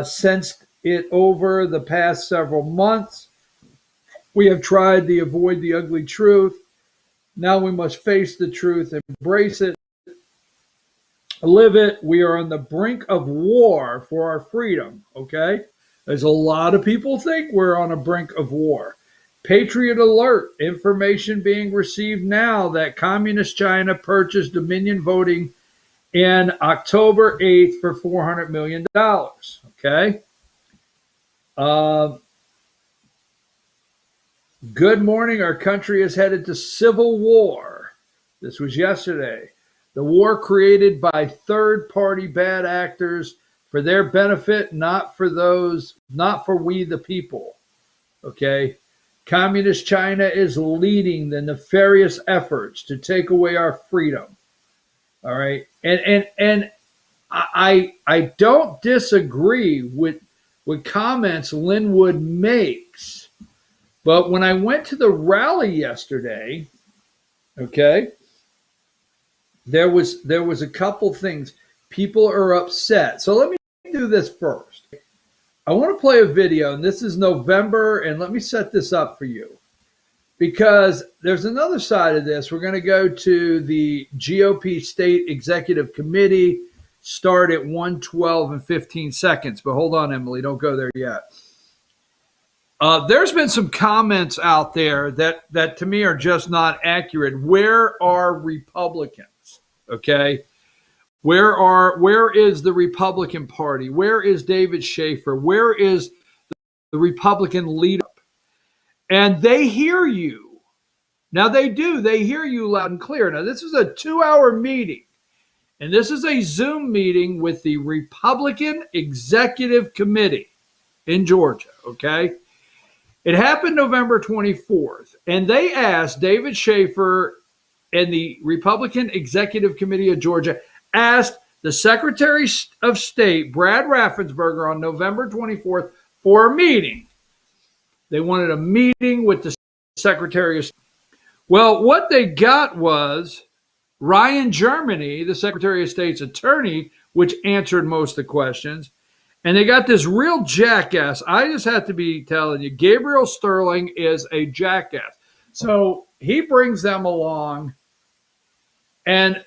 sensed it over the past several months. We have tried to avoid the ugly truth. Now we must face the truth, embrace it, live it. We are on the brink of war for our freedom, okay? There's a lot of people think we're on a brink of war. Patriot alert, information being received now that Communist China purchased Dominion Voting in October 8th for $400 million, okay? Uh, Good morning. Our country is headed to civil war. This was yesterday. The war created by third party bad actors for their benefit, not for we the people. Okay. Communist China is leading the nefarious efforts to take away our freedom. All right. And I don't disagree with comments Linwood makes. But when I went to the rally yesterday, okay, there was a couple things. People are upset. So let me do this first. I want to play a video, and this is November, and let me set this up for you. Because there's another side of this. We're going to go to the GOP State Executive Committee, start at 1:12 and 15 seconds. But hold on, Emily, don't go there yet. There's been some comments out there that to me are just not accurate. Where are Republicans? Okay. Where is the Republican Party? Where is David Schaefer? Where is the Republican leader? And they hear you. Now they do. They hear you loud and clear. Now this is a 2-hour meeting. And this is a Zoom meeting with the Republican Executive Committee in Georgia. Okay. It happened November 24th, and they asked David Schaefer and the Republican Executive Committee of Georgia asked the Secretary of State, Brad Raffensperger, on November 24th for a meeting. They wanted a meeting with the Secretary of State. Well, what they got was Ryan Germany, the Secretary of State's attorney, which answered most of the questions. And they got this real jackass. I just have to be telling you, Gabriel Sterling is a jackass. So he brings them along. And,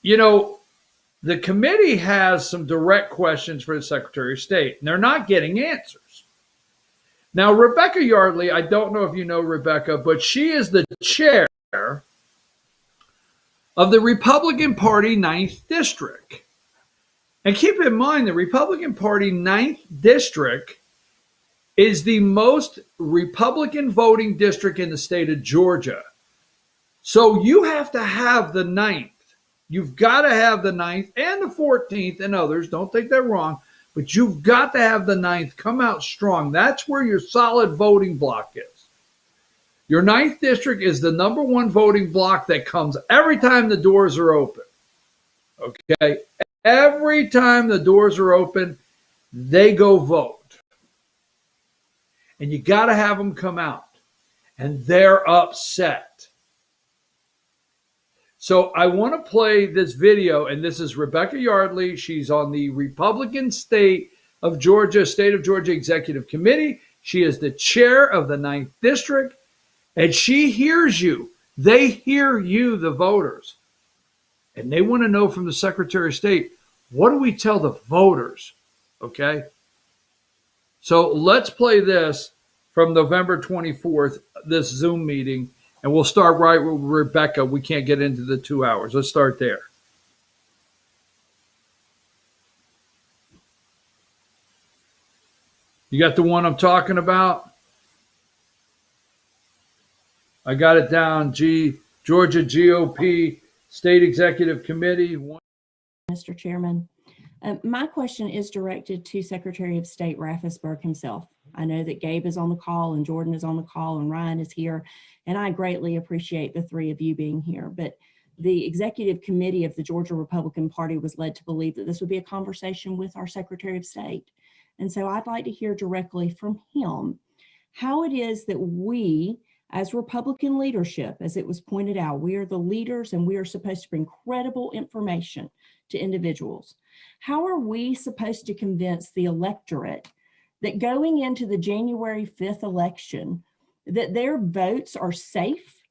you know, the committee has some direct questions for the Secretary of State, and they're not getting answers. Now, Rebecca Yardley, I don't know if you know Rebecca, but she is the chair of the Republican Party 9th District. And keep in mind, the Republican Party 9th District is the most Republican voting district in the state of Georgia. So you have to have the 9th. You've got to have the 9th and the 14th and others. Don't take that wrong. But you've got to have the 9th come out strong. That's where your solid voting block is. Your 9th district is the number one voting block that comes every time the doors are open. Okay? Every time the doors are open, they go vote. And you got to have them come out. And they're upset. So I want to play this video, and this is Rebecca Yardley. She's on the Republican State of Georgia Executive Committee. She is the chair of the 9th District, and she hears you. They hear you, the voters. And they want to know from the Secretary of State, what do we tell the voters? Okay. So let's play this from November 24th, this Zoom meeting, and we'll start right with Rebecca. We can't get into the 2 hours. Let's start there. You got the one I'm talking about? I got it down. Georgia GOP State Executive Committee. Mr. Chairman, my question is directed to Secretary of State Raffensperger himself. I know that Gabe is on the call and Jordan is on the call and Ryan is here, and I greatly appreciate the three of you being here. But the Executive Committee of the Georgia Republican Party was led to believe that this would be a conversation with our Secretary of State. And so I'd like to hear directly from him how it is that we, as Republican leadership, as it was pointed out, we are the leaders and we are supposed to bring credible information to individuals. How are we supposed to convince the electorate that going into the January 5th election, that their votes are safe,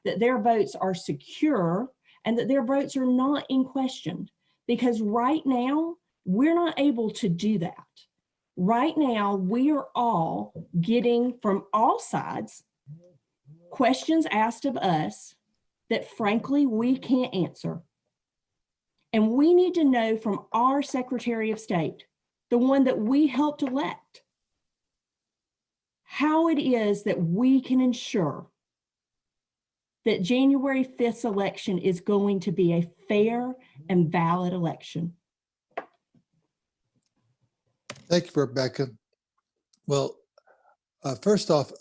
that their votes are secure, and that their votes are not in question? Because right now, we're not able to do that. Right now, we are all getting from all sides questions asked of us that frankly we can't answer. And we need to know from our Secretary of State, the one that we helped elect, how it is that we can ensure that January 5th's election is going to be a fair and valid election. Thank you, Rebecca. Well, first off,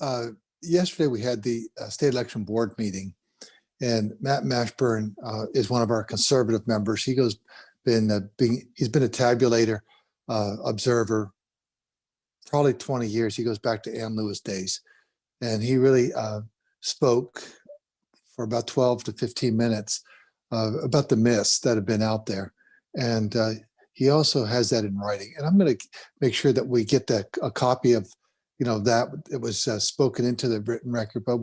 yesterday we had the State Election Board meeting, and Matt Mashburn is one of our conservative members. He's been a tabulator, observer, probably 20 years. He goes back to Ann Lewis days, and he really spoke for about 12 to 15 minutes about the myths that have been out there, and he also has that in writing. And I'm going to make sure that we get a copy of, that it was spoken into the written record, but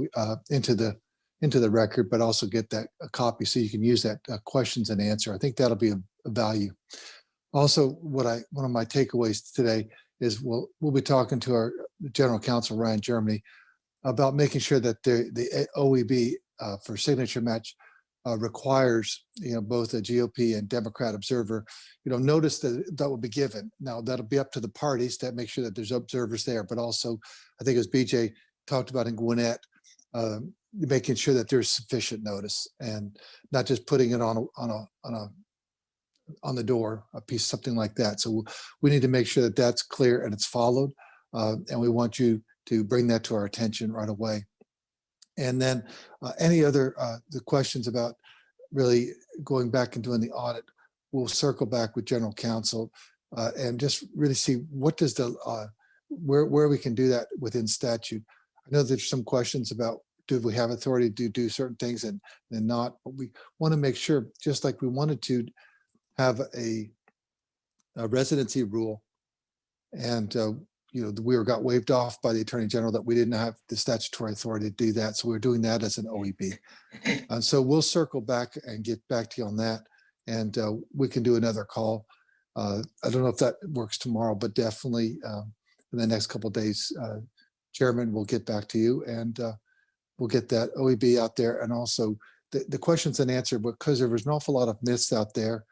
into the record, but also get that a copy so you can use that questions and answer. I think that'll be a value. Also, one of my takeaways today is we'll be talking to our General Counsel Ryan Germany about making sure that the OEB for signature match requires both a GOP and Democrat observer. Notice that will be given. Now that'll be up to the parties to make sure that there's observers there, but also I think as BJ talked about in Gwinnett, making sure that there's sufficient notice and not just putting it on the door, a piece, something like that. So we need to make sure that that's clear and it's followed, and we want you to bring that to our attention right away. And then any other the questions about really going back and doing the audit, we'll circle back with General Counsel and just really see what does where we can do that within statute. I know there's some questions about do we have authority to do certain things and not, but we want to make sure, just like we wanted to have a residency rule, and we got waived off by the Attorney General that we didn't have the statutory authority to do that. So we're doing that as an OEB. And so we'll circle back and get back to you on that. And we can do another call. I don't know if that works tomorrow, but definitely in the next couple of days, Chairman, we'll get back to you and we'll get that OEB out there. And also the questions and answer, because there was an awful lot of myths out there.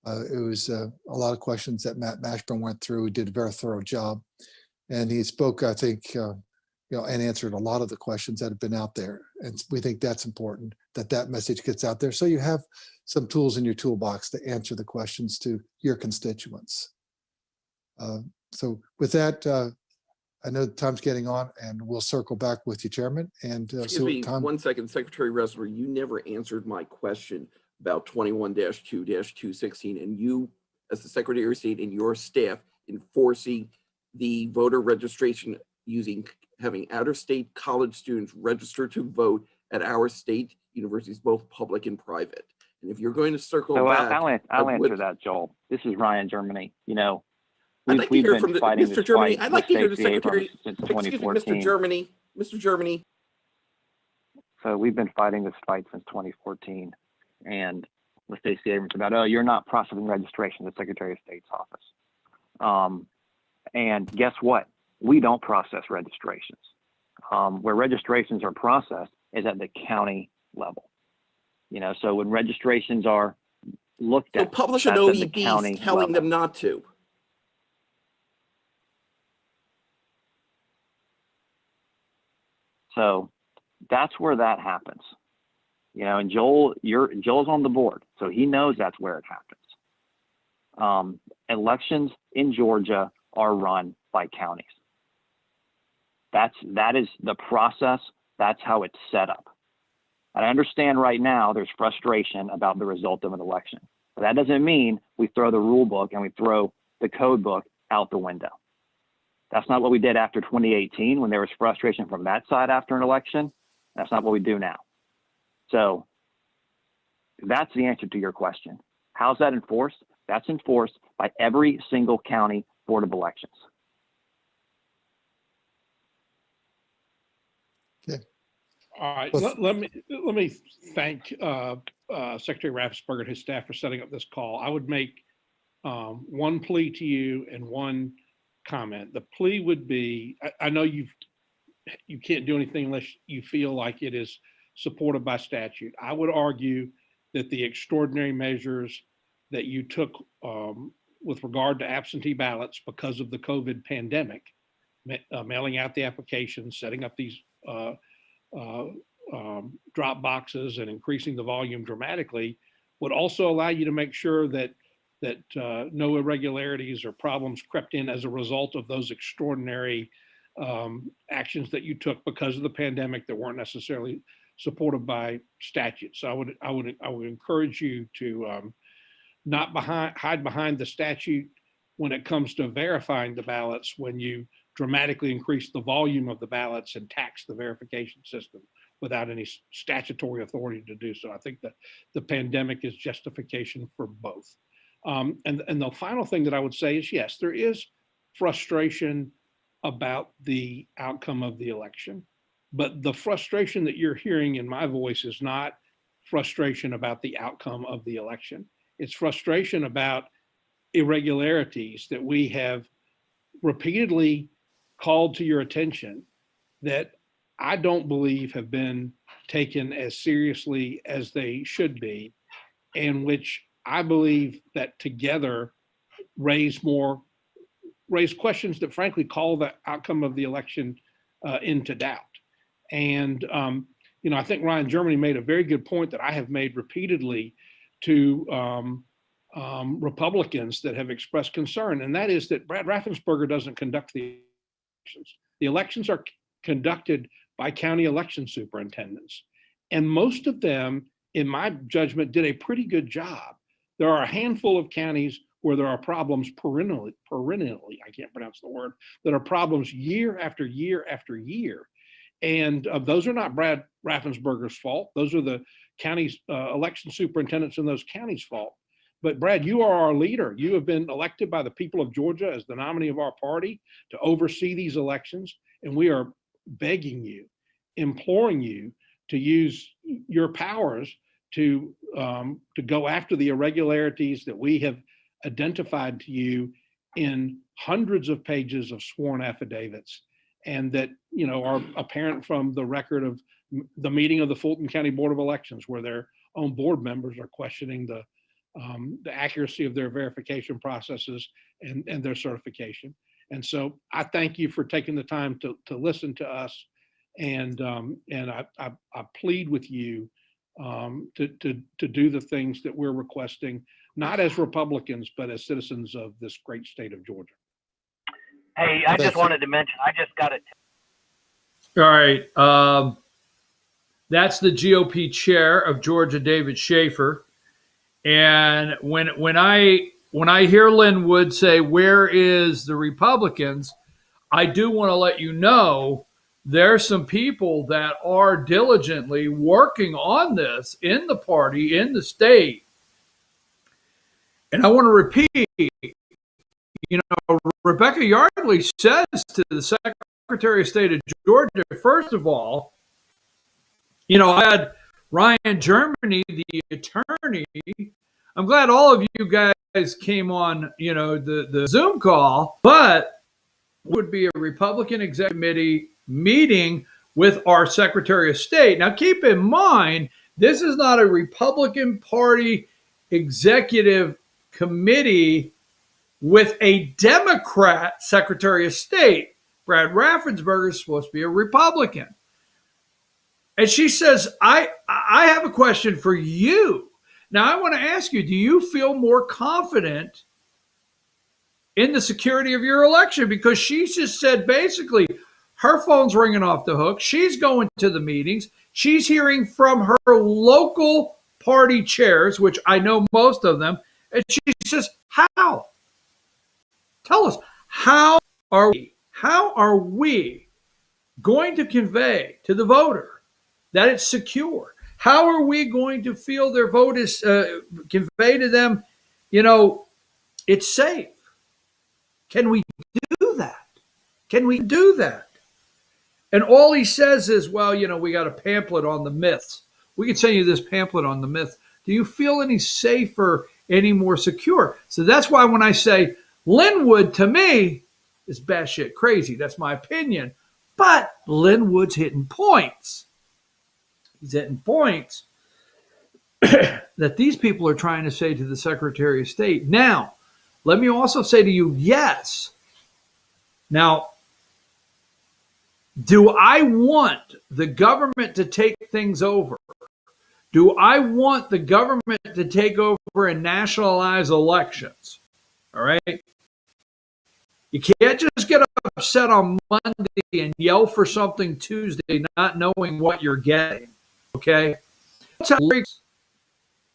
It was a lot of questions that Matt Mashburn went through. He did a very thorough job, and he spoke, I think, and answered a lot of the questions that have been out there. And we think that's important, that message gets out there, so you have some tools in your toolbox to answer the questions to your constituents. So with that, I know the time's getting on, and we'll circle back with you, Chairman. And excuse me, 1 second, Secretary Resler, you never answered my question about 21-2-216, and you, as the Secretary of State, and your staff enforcing the voter registration having out-of-state college students register to vote at our state universities, both public and private. And if you're going to circle back, I'll answer that, Joel. This is Ryan Germany. I'd like to hear from Mr. Germany. I'd like to hear the Secretary. Since Excuse me, 2014. Mr. Germany. So we've been fighting this fight since 2014. And with Stacey Abrams about, oh, you're not processing registration at the Secretary of State's office. And guess what? We don't process registrations. Where registrations are processed is at the county level. So when registrations are looked at, so publish an OEB telling them not to. So that's where that happens. And Joel's on the board, so he knows that's where it happens. Elections in Georgia are run by counties. That is the process. That's how it's set up. And I understand right now there's frustration about the result of an election, but that doesn't mean we throw the rule book and we throw the code book out the window. That's not what we did after 2018 when there was frustration from that side after an election. That's not what we do now. So that's the answer to your question. How's that enforced? That's enforced by every single county board of elections. Okay. All right. Let me thank Secretary Raffensperger and his staff for setting up this call. I would make one plea to you and one comment. The plea would be, I know you can't do anything unless you feel like it is supported by statute. I would argue that the extraordinary measures that you took with regard to absentee ballots because of the COVID pandemic mailing out the applications, setting up these drop boxes and increasing the volume dramatically would also allow you to make sure that no irregularities or problems crept in as a result of those extraordinary actions that you took because of the pandemic that weren't necessarily supported by statute. So I would encourage you to not hide behind the statute when it comes to verifying the ballots, when you dramatically increase the volume of the ballots and tax the verification system without any statutory authority to do so. I think that the pandemic is justification for both. And the final thing that I would say is, yes, there is frustration about the outcome of the election, but the frustration that you're hearing in my voice is not frustration about the outcome of the election. It's frustration about irregularities that we have repeatedly called to your attention that I don't believe have been taken as seriously as they should be, and which I believe that together raise questions that frankly call the outcome of the election into doubt. And I think Ryan Germany made a very good point that I have made repeatedly to Republicans that have expressed concern, and that is that Brad Raffensperger doesn't conduct the elections. The elections are conducted by county election superintendents, and most of them, in my judgment, did a pretty good job. There are a handful of counties where there are problems perennially, I can't pronounce the word, that are problems year after year after year. And those are not Brad Raffensperger's fault. Those are the county's election superintendents in those counties' fault. But Brad, you are our leader. You have been elected by the people of Georgia as the nominee of our party to oversee these elections. And we are begging you, imploring you to use your powers to go after the irregularities that we have identified to you in hundreds of pages of sworn affidavits, and that are apparent from the record of the meeting of the Fulton County Board of Elections, where their own board members are questioning the accuracy of their verification processes and their certification. And so I thank you for taking the time to listen to us, and I plead with you to do the things that we're requesting, not as Republicans, but as citizens of this great state of Georgia. Hey, I just wanted to mention, I just got it. All right. That's the GOP chair of Georgia, David Schaefer. And when I hear Linwood say, "Where is the Republicans?" I do want to let you know there's some people that are diligently working on this in the party, in the state. And I want to repeat, Rebecca Yardley says to the Secretary of State of Georgia, first of all, I had Ryan Germany, the attorney. I'm glad all of you guys came on, the Zoom call, but it would be a Republican Executive Committee meeting with our Secretary of State. Now, keep in mind, this is not a Republican Party Executive Committee with a Democrat Secretary of State. Brad Raffensperger is supposed to be a Republican. And she says, I have a question for you. Now, I want to ask you, do you feel more confident in the security of your election? Because she just said basically her phone's ringing off the hook. She's going to the meetings. She's hearing from her local party chairs, which I know most of them. And she says, how? Tell us, how are we going to convey to the voter that it's secure? How are we going to feel their vote is convey to them, it's safe? Can we do that? Can we do that? And all he says is, well, we got a pamphlet on the myths. We can send you this pamphlet on the myths. Do you feel any safer, any more secure? So that's why when I say Linwood, to me, is batshit crazy. That's my opinion. But Linwood's hitting points. He's hitting points that these people are trying to say to the Secretary of State. Now, let me also say to you, yes. Now, Do I want the government to take things over? Do I want the government to take over and nationalize elections? All right. You can't just get upset on Monday and yell for something Tuesday, not knowing what you're getting. Okay.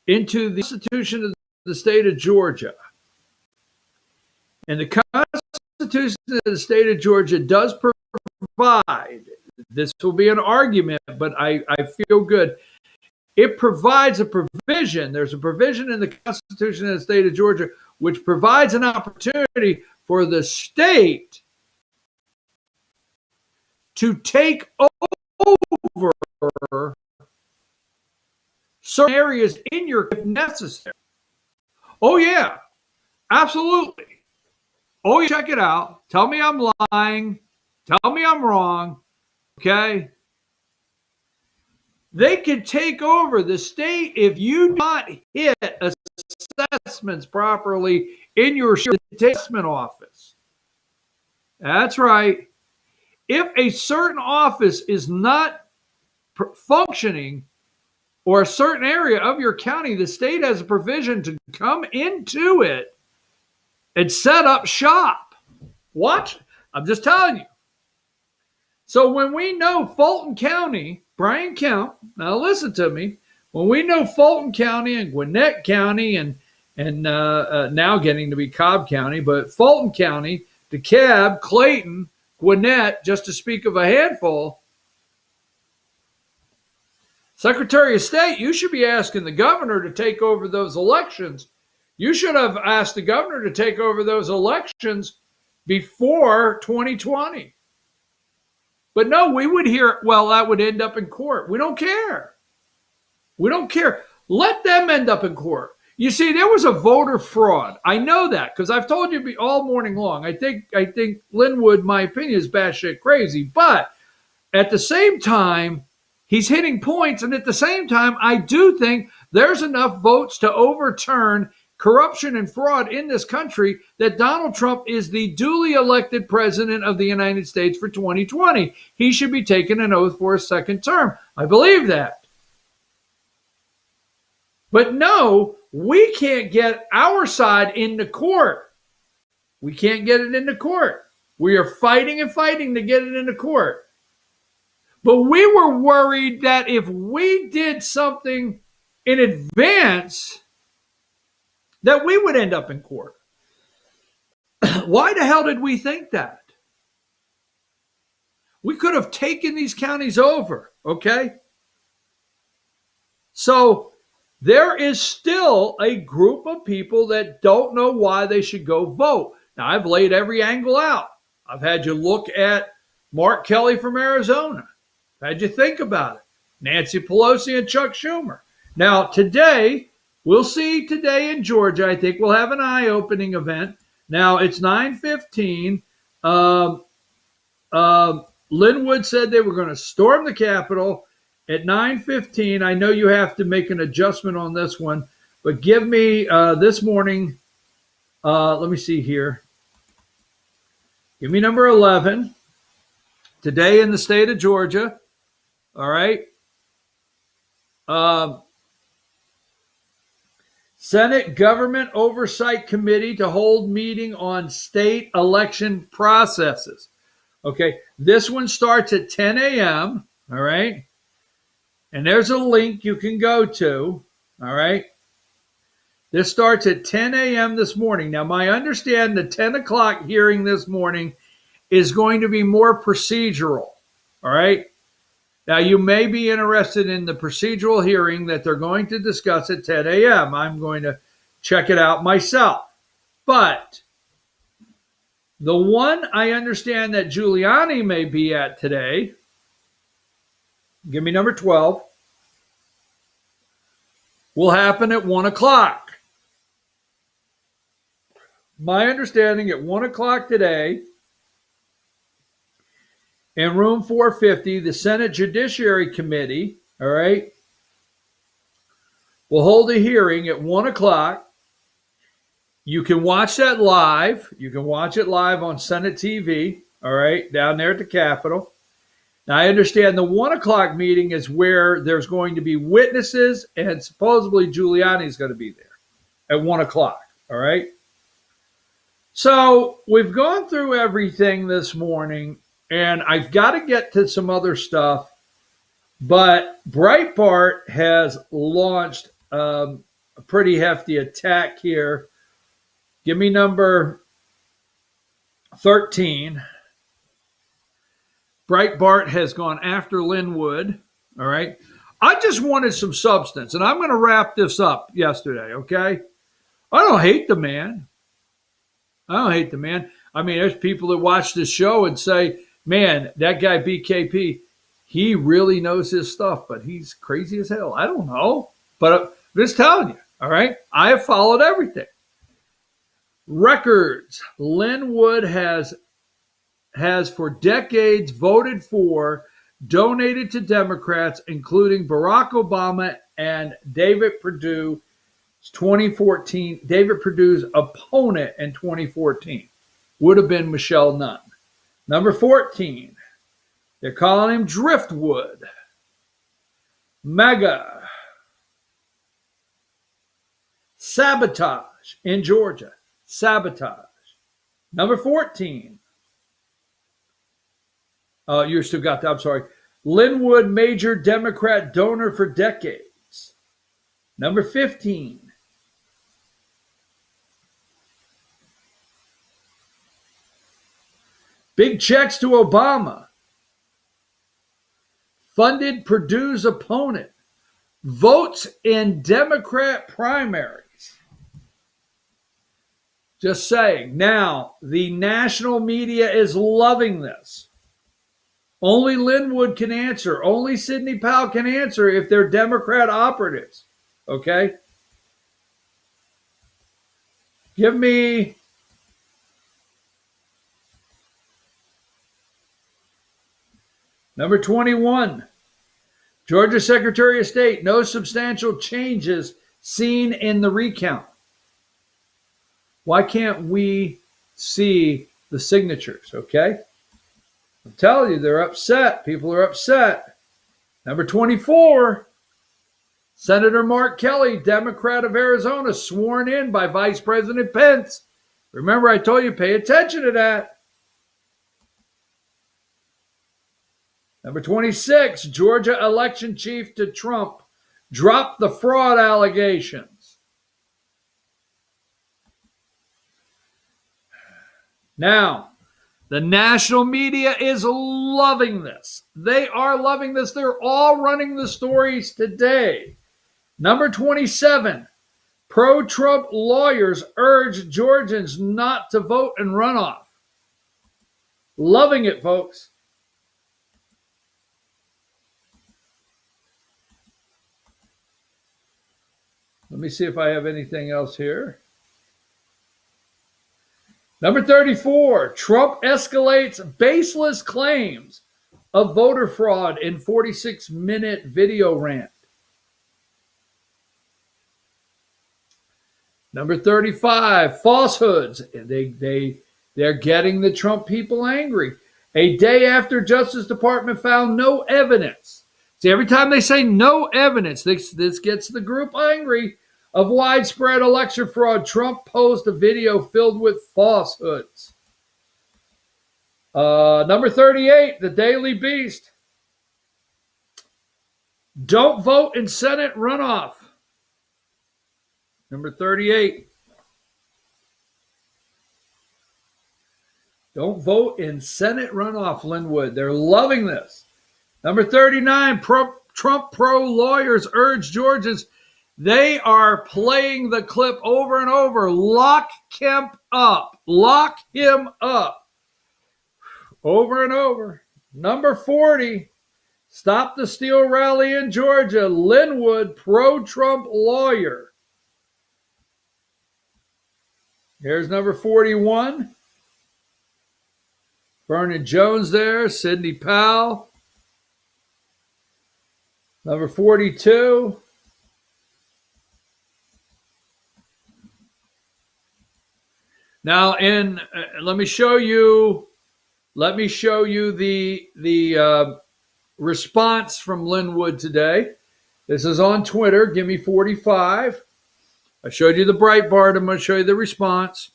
Into the Constitution of the state of Georgia. And the Constitution of the state of Georgia does provide, this will be an argument, but I feel good. It provides a provision. There's a provision in the Constitution of the state of Georgia which provides an opportunity for the state to take over certain areas in your if necessary. Oh yeah, absolutely. Oh, yeah, check it out. Tell me I'm lying. Tell me I'm wrong. Okay. They can take over the state if you do not hit assessments properly in your assessment office. That's right. If a certain office is not functioning or a certain area of your county, the state has a provision to come into it and set up shop. What? I'm just telling you. So when we know Fulton County, Bryan County, now listen to me, when we know Fulton County and Gwinnett County and now getting to be Cobb County, but Fulton County, DeKalb, Clayton, Gwinnett, just to speak of a handful, Secretary of State, you should be asking the governor to take over those elections. You should have asked the governor to take over those elections before 2020. But no, we would hear, well, that would end up in court. We don't care. We don't care. Let them end up in court. You see, there was a voter fraud. I know that because I've told you all morning long. I think Linwood, my opinion, is batshit crazy. But at the same time, he's hitting points. And at the same time, I do think there's enough votes to overturn corruption and fraud in this country that Donald Trump is the duly elected president of the United States for 2020. He should be taking an oath for a second term. I believe that. But no, we can't get our side into court. We can't get it into court. We are fighting and fighting to get it into court. But we were worried that if we did something in advance, that we would end up in court. Why the hell did we think that? We could have taken these counties over, okay? So there is still a group of people that don't know why they should go vote. Now, I've laid every angle out. I've had you look at Mark Kelly from Arizona. I've had you think about it. Nancy Pelosi and Chuck Schumer. Now, today, we'll see today in Georgia. I think we'll have an eye-opening event. Now, it's 9:15. Linwood said they were going to storm the Capitol at 9:15. I know you have to make an adjustment on this one, but give me this morning. Let me see here. Give me number 11. Today in the state of Georgia. All right. Senate Government Oversight Committee to hold meeting on state election processes. Okay, this one starts at 10 a.m., all right? And there's a link you can go to, all right? This starts at 10 a.m. this morning. Now, my understanding, the 10 o'clock hearing this morning is going to be more procedural, all right? Now, you may be interested in the procedural hearing that they're going to discuss at 10 a.m. I'm going to check it out myself. But the one I understand that Giuliani may be at today, give me number 12, will happen at 1 o'clock. My understanding at 1 o'clock today, in room 450, the Senate Judiciary Committee, all right, will hold a hearing at 1 o'clock. You can watch that live. You can watch it live on Senate TV, all right, down there at the Capitol. Now, I understand the 1 o'clock meeting is where there's going to be witnesses, and supposedly Giuliani is going to be there at 1 o'clock. All right. So we've gone through everything this morning, and I've got to get to some other stuff. But Breitbart has launched a pretty hefty attack here. Give me number 13. Breitbart has gone after Linwood. All right. I just wanted some substance, and I'm going to wrap this up yesterday, okay? I don't hate the man. I mean, there's people that watch this show and say, man, that guy BKP, he really knows his stuff, but he's crazy as hell. I don't know. But I'm just telling you, all right? I have followed everything. Records. Linwood has for decades voted for, donated to Democrats, including Barack Obama and David Perdue. 2014, David Perdue's opponent in 2014 would have been Michelle Nunn. Number 14, they're calling him Driftwood. Mega. Sabotage in Georgia. Sabotage. Number 14. You still got that. I'm sorry. Linwood, major Democrat donor for decades. Number 15. Big checks to Obama. Funded Perdue's opponent. Votes in Democrat primaries. Just saying. Now, the national media is loving this. Only Linwood can answer. Only Sidney Powell can answer if they're Democrat operatives. Okay? Give me number 21. Georgia Secretary of State, no substantial changes seen in the recount. Why can't we see the signatures? Okay? I'm telling you, they're upset. People are upset. Number 24, Senator Mark Kelly, Democrat of Arizona, sworn in by Vice President Pence. Remember, I told you, pay attention to that. Number 26, Georgia election chief to Trump, dropped the fraud allegations. Now, the national media is loving this. They are loving this. They're all running the stories today. Number 27, pro-Trump lawyers urge Georgians not to vote in runoff. Loving it, folks. Let me see if I have anything else here. Number 34, Trump escalates baseless claims of voter fraud in 46-minute video rant. Number 35, falsehoods. They're getting the Trump people angry. A day after Justice Department found no evidence. See, every time they say no evidence, this gets the group angry. Of widespread election fraud, Trump posted a video filled with falsehoods. Number 38, the Daily Beast. Don't vote in Senate runoff. Number 38. Don't vote in Senate runoff, Linwood. They're loving this. Number 39, Trump pro lawyers urge Georgians. They are playing the clip over and over. Lock Kemp up. Lock him up. Over and over. Number 40, stop the steal rally in Georgia. Linwood, pro-Trump lawyer. Here's number 41. Vernon Jones there. Sidney Powell. Number 42. Now, let me show you the response from Linwood today. This is on Twitter. Give me 45. I showed you the Breitbart. I'm going to show you the response.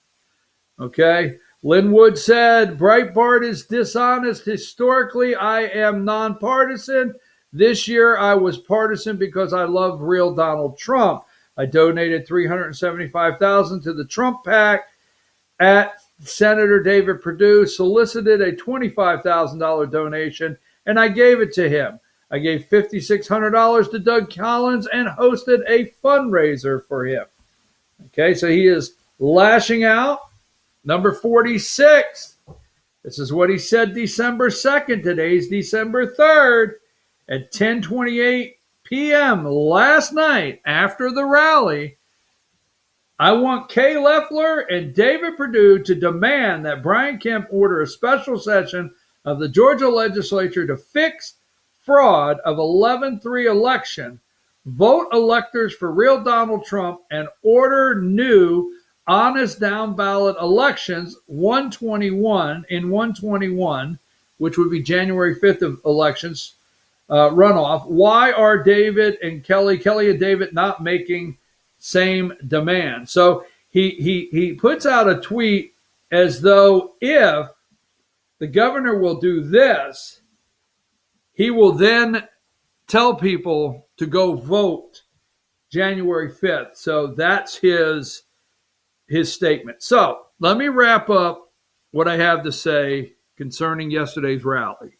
Okay. Linwood said, Breitbart is dishonest. Historically, I am nonpartisan. This year, I was partisan because I love real Donald Trump. I donated $375,000 to the Trump PAC. At Senator David Perdue solicited a $25,000 donation, and I gave it to him. I gave $5,600 to Doug Collins and hosted a fundraiser for him. Okay, so he is lashing out. Number 46. This is what he said December 2nd. Today's December 3rd at 10:28 p.m. last night after the rally. I want Kay Loeffler and David Perdue to demand that Brian Kemp order a special session of the Georgia legislature to fix fraud of 11-3 election, vote electors for real Donald Trump, and order new honest down ballot elections 121, which would be January 5th of elections runoff. Why are David and Kelly and David not making same demand? So he puts out a tweet as though if the governor will do this, he will then tell people to go vote January 5th. So that's his statement. So let me wrap up what I have to say concerning yesterday's rally.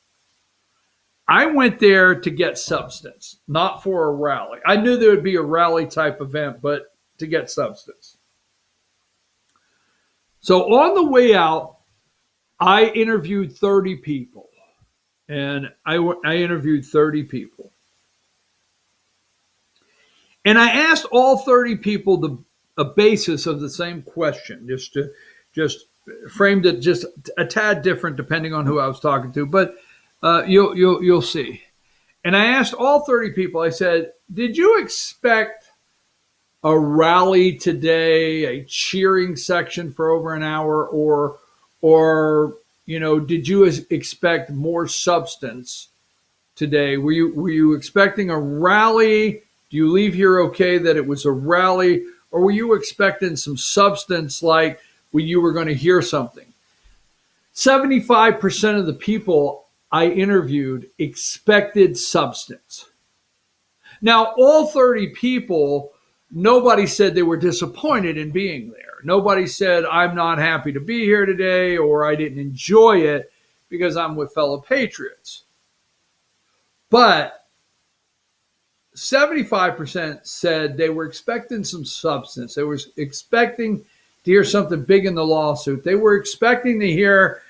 I went there to get substance, not for a rally. I knew there would be a rally type event, but to get substance. So on the way out, I interviewed 30 people. And I interviewed 30 people. And I asked all 30 people a basis of the same question, just framed it just a tad different depending on who I was talking to, but you'll see. And I asked all 30 people, I said, did you expect a rally today, a cheering section for over an hour, or did you expect more substance today? Were you expecting a rally? Do you leave here okay that it was a rally? Or were you expecting some substance, like when you were going to hear something? 75% of the people I interviewed expected substance. Now, all 30 people, nobody said they were disappointed in being there. Nobody said, I'm not happy to be here today, or I didn't enjoy it because I'm with fellow patriots. But 75% said they were expecting some substance. They were expecting to hear something big in the lawsuit. They were expecting to hear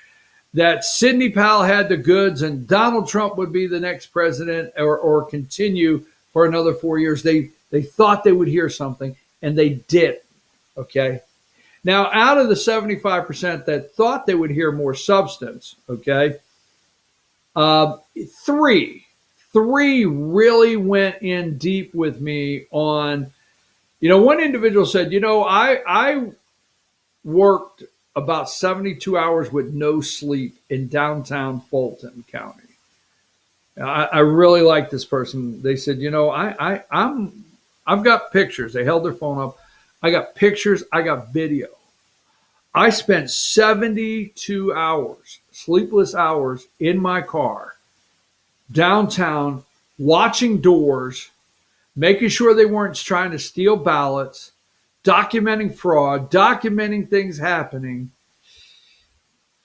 that Sidney Powell had the goods and Donald Trump would be the next president or continue for another 4 years. They thought they would hear something, and they did. Okay. Now, out of the 75% that thought they would hear more substance, okay, three really went in deep with me on, one individual said, I worked about 72 hours with no sleep in downtown Fulton County. I really like this person. They said, I've got pictures. They held their phone up. I got pictures. I got video. I spent 72 hours, sleepless hours in my car downtown, watching doors, making sure they weren't trying to steal ballots, documenting fraud, documenting things happening.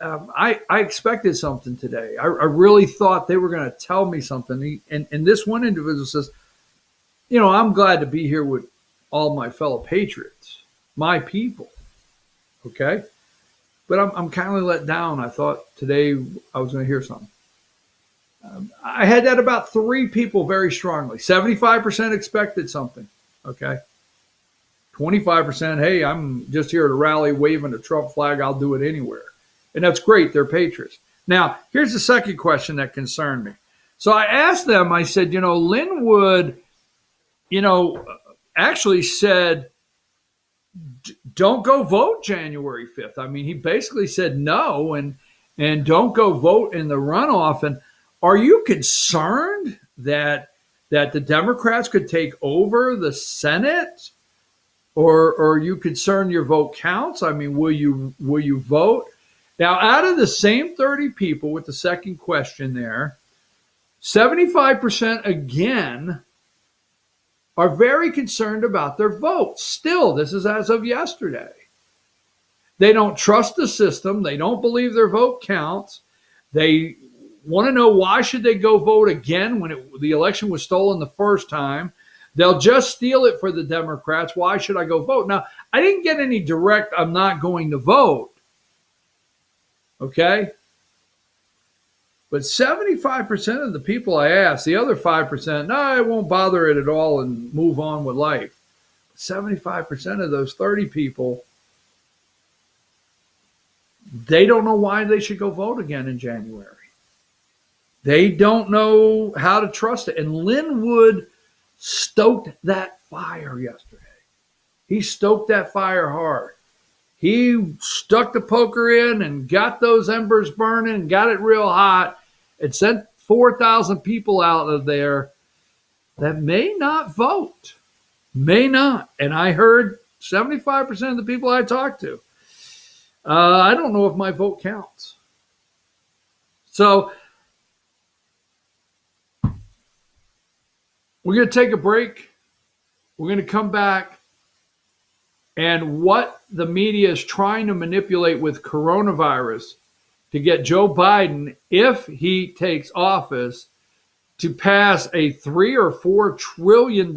I expected something today. I really thought they were going to tell me something. And this one individual says, I'm glad to be here with all my fellow patriots, my people. Okay? But I'm kind of let down. I thought today I was going to hear something. I had that about 3 people very strongly. 75% expected something. Okay? 25%, hey, I'm just here at a rally waving a Trump flag. I'll do it anywhere. And that's great. They're patriots. Now, here's the second question that concerned me. So I asked them, I said, Linwood, actually said, don't go vote January 5th. I mean, he basically said no and don't go vote in the runoff. And Are you concerned that the Democrats could take over the Senate? Or are you concerned your vote counts? I mean, will you vote? Now, out of the same 30 people with the second question there, 75% again are very concerned about their votes. Still, this is as of yesterday. They don't trust the system. They don't believe their vote counts. They want to know, why should they go vote again when the election was stolen the first time? They'll just steal it for the Democrats. Why should I go vote? Now, I didn't get any direct, I'm not going to vote. Okay? But 75% of the people I asked, the other 5%, no, I won't bother it at all and move on with life. 75% of those 30 people, they don't know why they should go vote again in January. They don't know how to trust it. And Linwood stoked that fire yesterday. He stoked that fire hard. He stuck the poker in and got those embers burning and got it real hot and sent 4,000 people out of there that may not vote. May not. And I heard 75% of the people I talked to. I don't know if my vote counts. So we're going to take a break. We're going to come back. And what the media is trying to manipulate with coronavirus to get Joe Biden, if he takes office, to pass a $3 or $4 trillion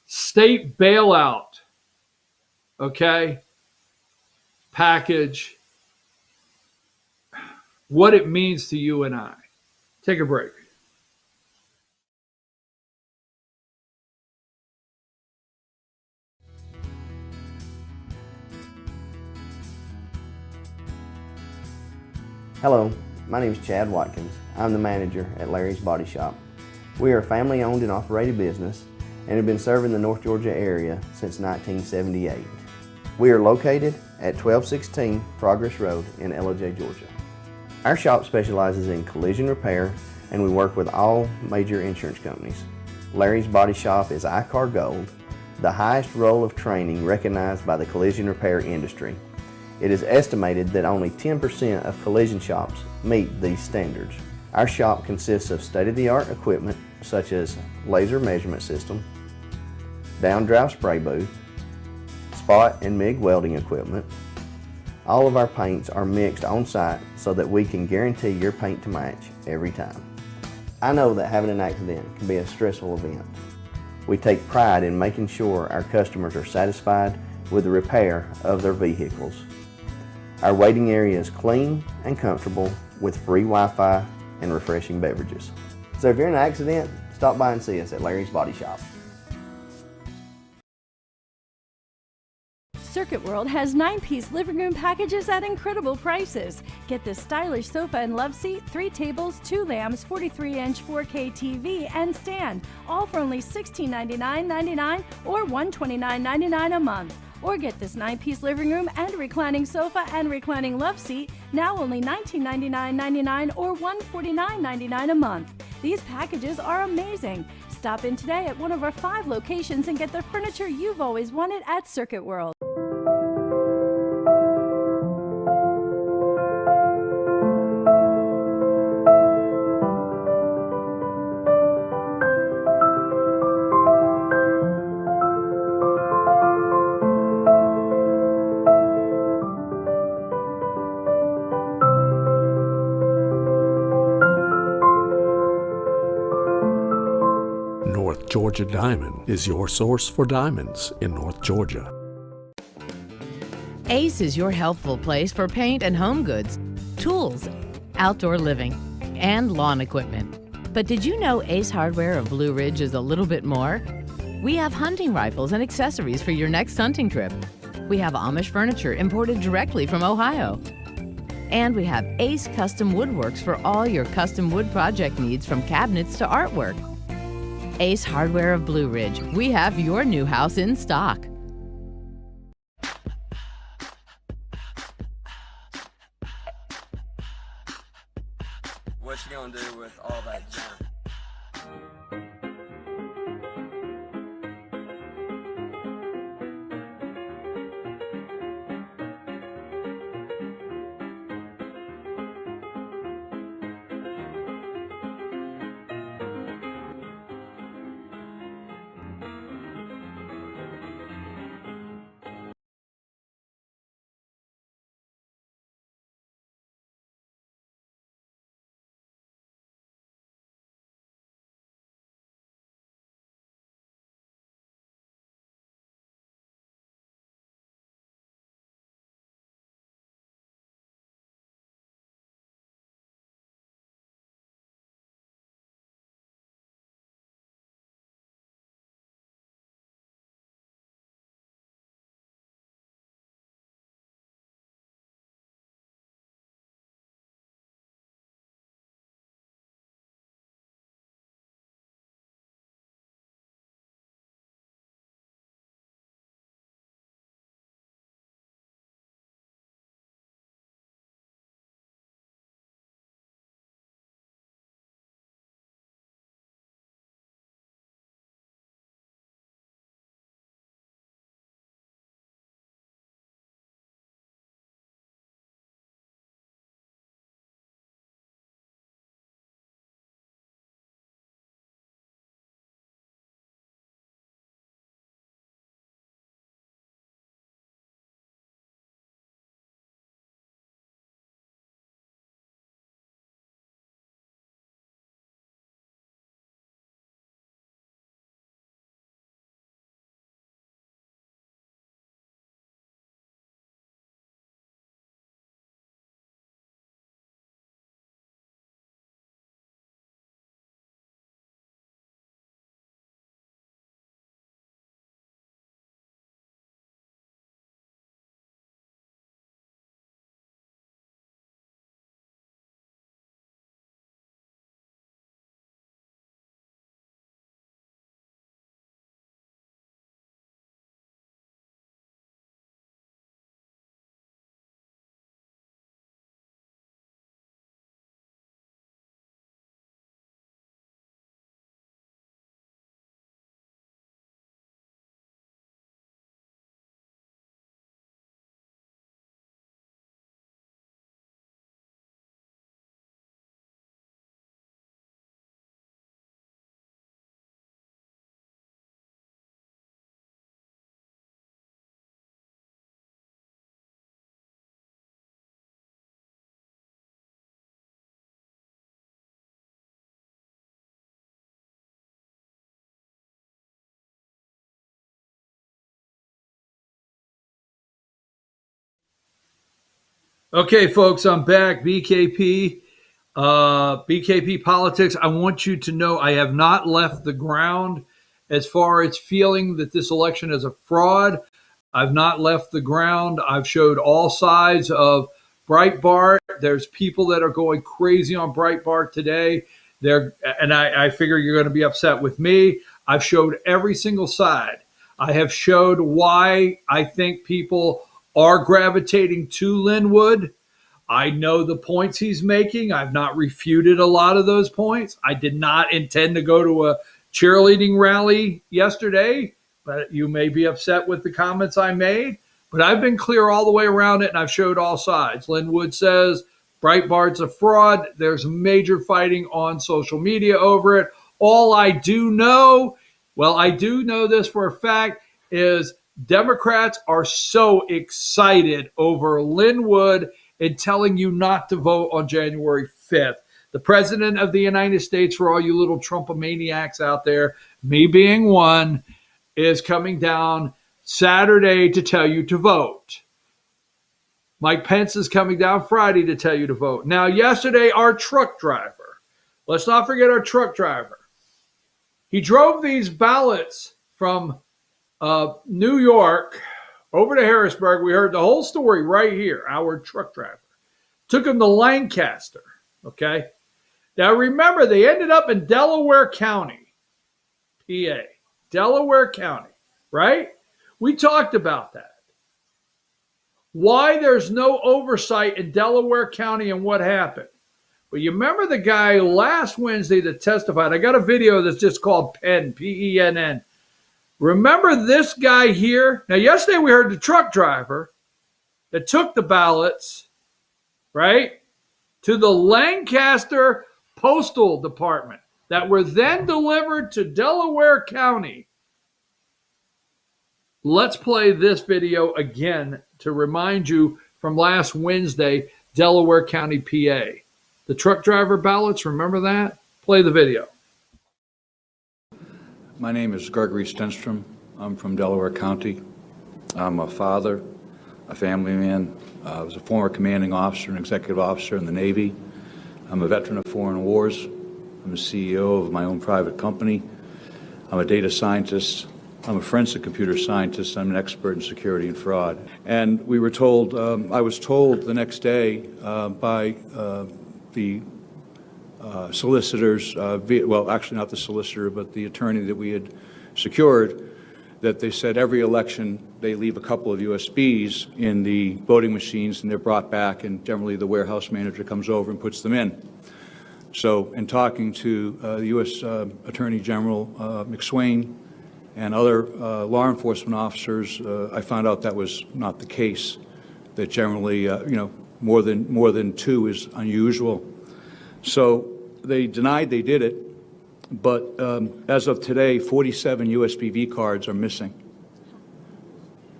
state bailout, okay, package, what it means to you and I. Take a break. Hello, my name is Chad Watkins. I'm the manager at Larry's Body Shop. We are a family-owned and operated business and have been serving the North Georgia area since 1978. We are located at 1216 Progress Road in LJ, Georgia. Our shop specializes in collision repair and we work with all major insurance companies. Larry's Body Shop is ICAR Gold, the highest role of training recognized by the collision repair industry. It is estimated that only 10% of collision shops meet these standards. Our shop consists of state-of-the-art equipment such as laser measurement system, down-drive spray booth, spot and MIG welding equipment. All of our paints are mixed on site so that we can guarantee your paint to match every time. I know that having an accident can be a stressful event. We take pride in making sure our customers are satisfied with the repair of their vehicles. Our waiting area is clean and comfortable with free Wi-Fi and refreshing beverages. So if you're in an accident, stop by and see us at Larry's Body Shop. Circuit World has 9-piece living room packages at incredible prices. Get this stylish sofa and love seat, 3 tables, 2 lamps, 43-inch 4K TV, and stand, all for only $1699.99 or $129.99 a month. Or get this 9-piece living room and reclining sofa and reclining love seat, now only $1999.99 or $149.99 a month. These packages are amazing. Stop in today at one of our 5 locations and get the furniture you've always wanted at Circuit World. North Georgia Diamond is your source for diamonds in North Georgia. Ace is your healthful place for paint and home goods, tools, outdoor living, and lawn equipment. But did you know Ace Hardware of Blue Ridge is a little bit more? We have hunting rifles and accessories for your next hunting trip. We have Amish furniture imported directly from Ohio. And we have Ace Custom Woodworks for all your custom wood project needs, from cabinets to artwork. Ace Hardware of Blue Ridge. We have your new house in stock. What you gonna do with Okay, folks, I'm back. BKP politics. I want you to know I have not left the ground as far as feeling that this election is a fraud. I've not left the ground. I've showed all sides of Breitbart. There's people that are going crazy on Breitbart today. I figure you're going to be upset with me. I've showed every single side. I have showed why I think people are gravitating to Linwood. I know the points he's making. I've not refuted a lot of those points. I did not intend to go to a cheerleading rally yesterday, but you may be upset with the comments I made. But I've been clear all the way around it, and I've showed all sides. Linwood says Breitbart's a fraud. There's major fighting on social media over it. All I do know, well, I do know this for a fact, is Democrats are so excited over Linwood and telling you not to vote on January 5th. The president of the United States, for all you little Trumpomaniacs out there, me being one, is coming down Saturday to tell you to vote. Mike Pence is coming down Friday to tell you to vote. Now, yesterday, our truck driver, let's not forget our truck driver. He drove these ballots from New York over to Harrisburg. We heard the whole story right here, our truck driver. Took him to Lancaster, okay? Now, remember, they ended up in Delaware County, PA. Delaware County, right? We talked about that. Why there's no oversight in Delaware County and what happened. But you remember the guy last Wednesday that testified. I got a video that's just called Penn, P-E-N-N. Remember this guy here? Now, yesterday we heard the truck driver that took the ballots, right, to the Lancaster Postal Department that were then delivered to Delaware County. Let's play this video again to remind you from last Wednesday, Delaware County, PA. The truck driver ballots, remember that? Play the video. My name is Gregory Stenstrom. I'm from Delaware County. I'm a father, a family man. I was a former commanding officer and executive officer in the Navy. I'm a veteran of foreign wars. I'm a CEO of my own private company. I'm a data scientist. I'm a forensic computer scientist. I'm an expert in security and fraud. And we were told, I was told the next day by the solicitors, well, actually not the solicitor, but the attorney that we had secured, that they said every election they leave a couple of USBs in the voting machines and they're brought back, and generally the warehouse manager comes over and puts them in. So in talking to the U.S. Attorney General McSwain and other law enforcement officers, I found out that was not the case, that generally, more than two is unusual. So they denied they did it, but as of today, 47 USBV cards are missing,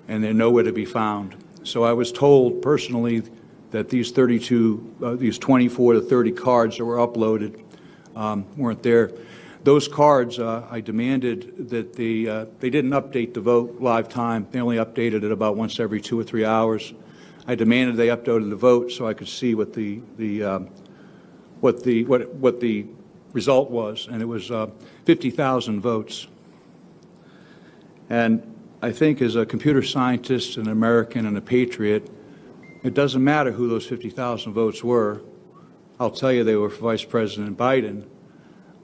and they're nowhere to be found. So I was told personally that these 24 to 30 cards that were uploaded weren't there. Those cards, I demanded that they didn't update the vote live time. They only updated it about once every 2 or 3 hours. I demanded they updated the vote so I could see what the result was, and it was 50,000 votes. And I think as a computer scientist, an American, and a patriot, it doesn't matter who those 50,000 votes were. I'll tell you they were for Vice President Biden.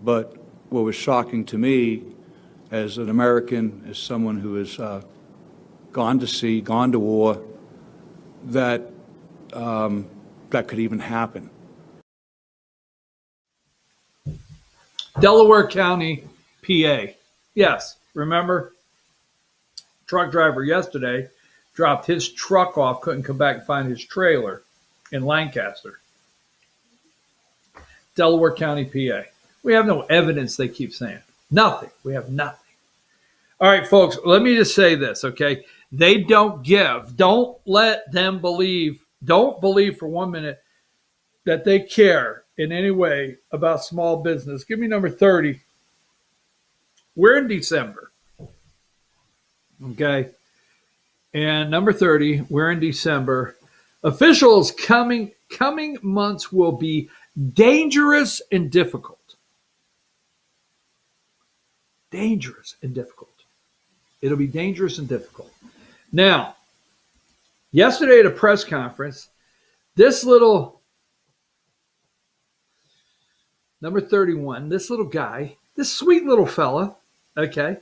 But what was shocking to me as an American, as someone who has gone to sea, gone to war, that that could even happen. Delaware County, PA. Yes, remember? Truck driver yesterday dropped his truck off, couldn't come back and find his trailer in Lancaster. Delaware County, PA. We have no evidence, they keep saying. Nothing. We have nothing. All right, folks, let me just say this, okay? They don't give. Don't let them believe. Don't believe for 1 minute that they care in any way about small business. Give me number 30. We're in December. Okay. And number 30, we're in December. Officials coming months will be dangerous and difficult. Dangerous and difficult. It'll be dangerous and difficult. Now, yesterday at a press conference, this little number 31, this little guy, this sweet little fella, okay.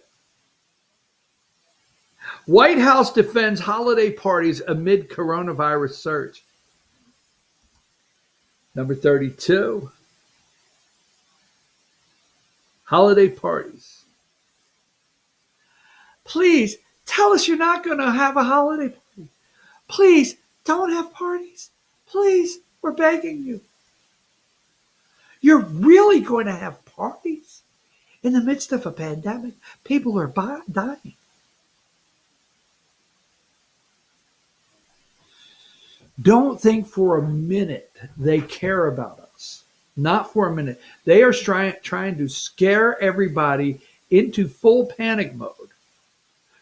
White House defends holiday parties amid coronavirus surge. Number 32, holiday parties. Please tell us you're not going to have a holiday party. Please don't have parties. Please, we're begging you. You're really going to have parties in the midst of a pandemic? People are dying. Don't think for a minute they care about us. Not for a minute. They are trying to scare everybody into full panic mode.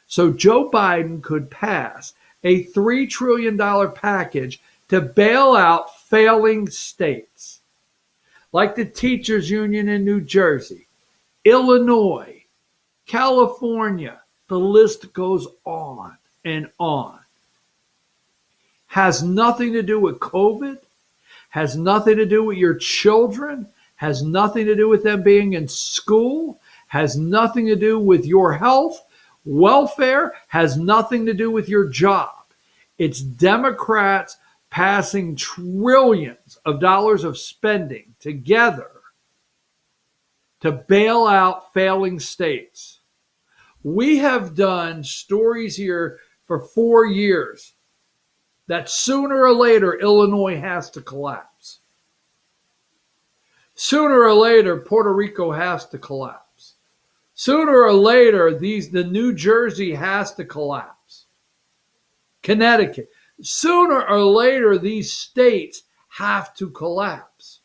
So Joe Biden could pass a $3 trillion package to bail out failing states, like the teachers union in New Jersey, Illinois, California. The list goes on and on. Has nothing to do with COVID, has nothing to do with your children, has nothing to do with them being in school, has nothing to do with your health, welfare, has nothing to do with your job. It's Democrats passing trillions of dollars of spending together to bail out failing states. We have done stories here for 4 years that sooner or later Illinois has to collapse. Sooner or later Puerto Rico has to collapse. Sooner or later the New Jersey has to collapse. Connecticut. Sooner or later these states have to collapse.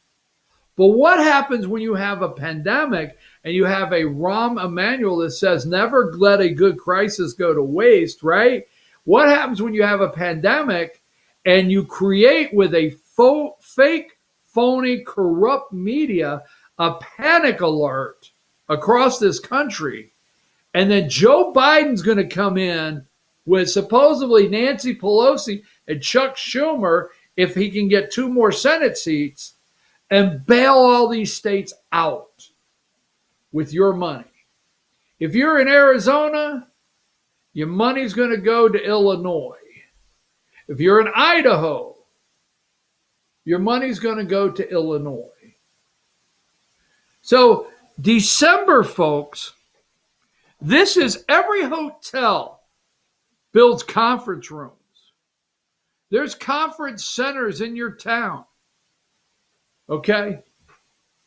But what happens when you have a pandemic and you have a manual that says never let a good crisis go to waste, right? What happens when you have a pandemic and you create with a fake, phony, corrupt media a panic alert across this country, and then Joe Biden's going to come in with supposedly Nancy Pelosi and Chuck Schumer, if he can get 2 more Senate seats, and bail all these states out with your money. If you're in Arizona, your money's going to go to Illinois. If you're in Idaho, your money's going to go to Illinois. So December, folks, this is every hotel builds conference rooms. There's conference centers in your town. Okay?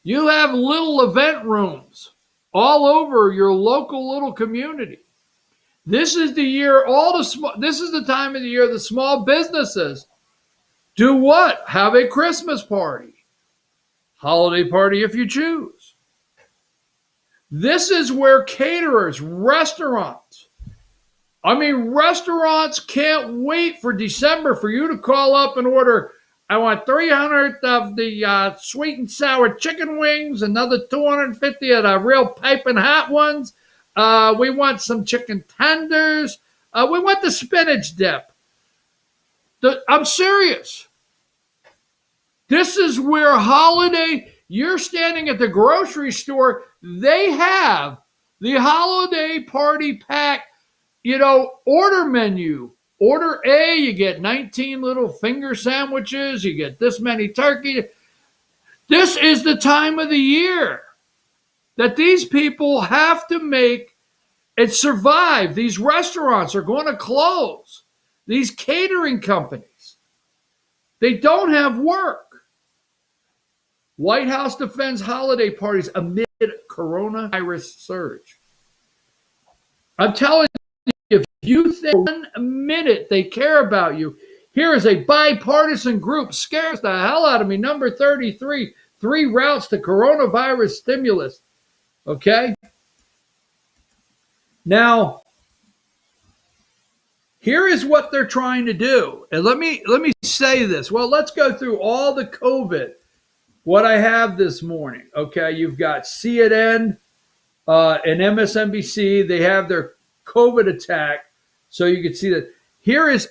You have little event rooms all over your local little community. This is the year this is the time of the year the small businesses do what? Have a Christmas party. Holiday party if you choose. This is where caterers, restaurants can't wait for December for you to call up and order, I want 300 of the sweet and sour chicken wings, another 250 of the real piping hot ones. We want some chicken tenders. We want the spinach dip. I'm serious. This is where you're standing at the grocery store. They have the holiday party pack, order menu. Order A, you get 19 little finger sandwiches. You get this many turkey. This is the time of the year that these people have to make it survive. These restaurants are going to close. These catering companies, they don't have work. White House defends holiday parties amid coronavirus surge. I'm telling you, if you think 1 minute they care about you, here is a bipartisan group, scares the hell out of me. Number 33, 3 routes to coronavirus stimulus. Okay? Now, Here is what they're trying to do. And let me say this. Well, let's go through all the COVID. What I have this morning. Okay, you've got CNN and MSNBC. They have their COVID attack, so you can see that. Here's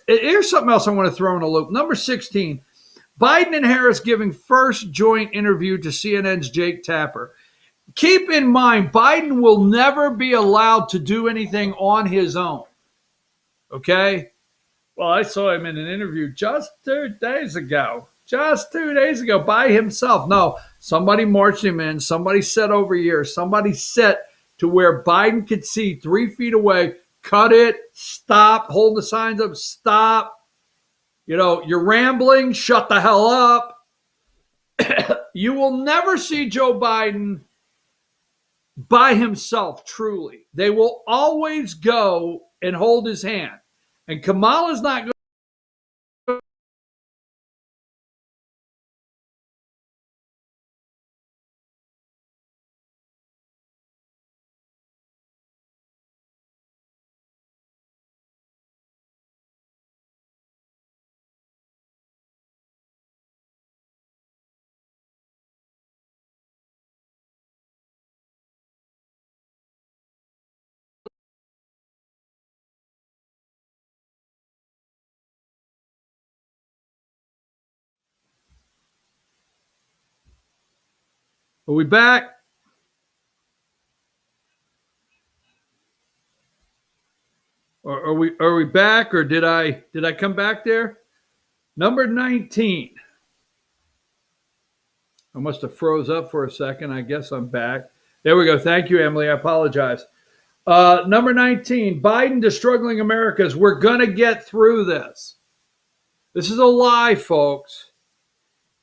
something else I want to throw in a loop. Number 16, Biden and Harris giving first joint interview to CNN's Jake Tapper. Keep in mind, Biden will never be allowed to do anything on his own. Okay? Well, I saw him in an interview just 2 days ago. Just 2 days ago by himself. No, somebody marched him in. Somebody sat over here. Somebody sat to where Biden could see 3 feet away. Cut it. Stop. Hold the signs up. Stop. You're rambling. Shut the hell up. You will never see Joe Biden by himself, truly. They will always go and hold his hand. And Kamala's not going. Are we back? Or are we back, or did I come back there? Number 19. I must have froze up for a second. I guess I'm back. There we go. Thank you, Emily. I apologize. Number 19, Biden to struggling Americans. We're going to get through this. This is a lie, folks.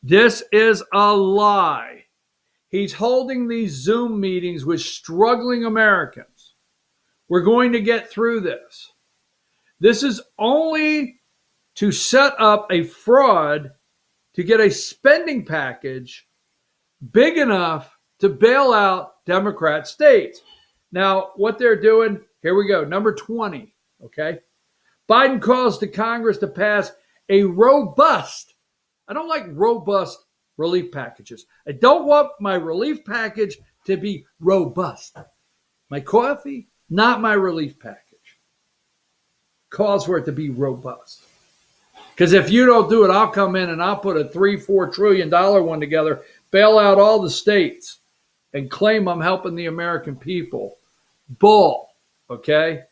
This is a lie. He's holding these Zoom meetings with struggling Americans. We're going to get through this. This is only to set up a fraud to get a spending package big enough to bail out Democrat states. Now, what they're doing, here we go, number 20, okay? Biden calls to Congress to pass a robust, I don't like robust relief packages. I don't want my relief package to be robust. My coffee, not my relief package. Calls for it to be robust. Because if you don't do it, I'll come in and I'll put a $3-4 trillion one together, bail out all the states, and claim I'm helping the American people. Bull, okay?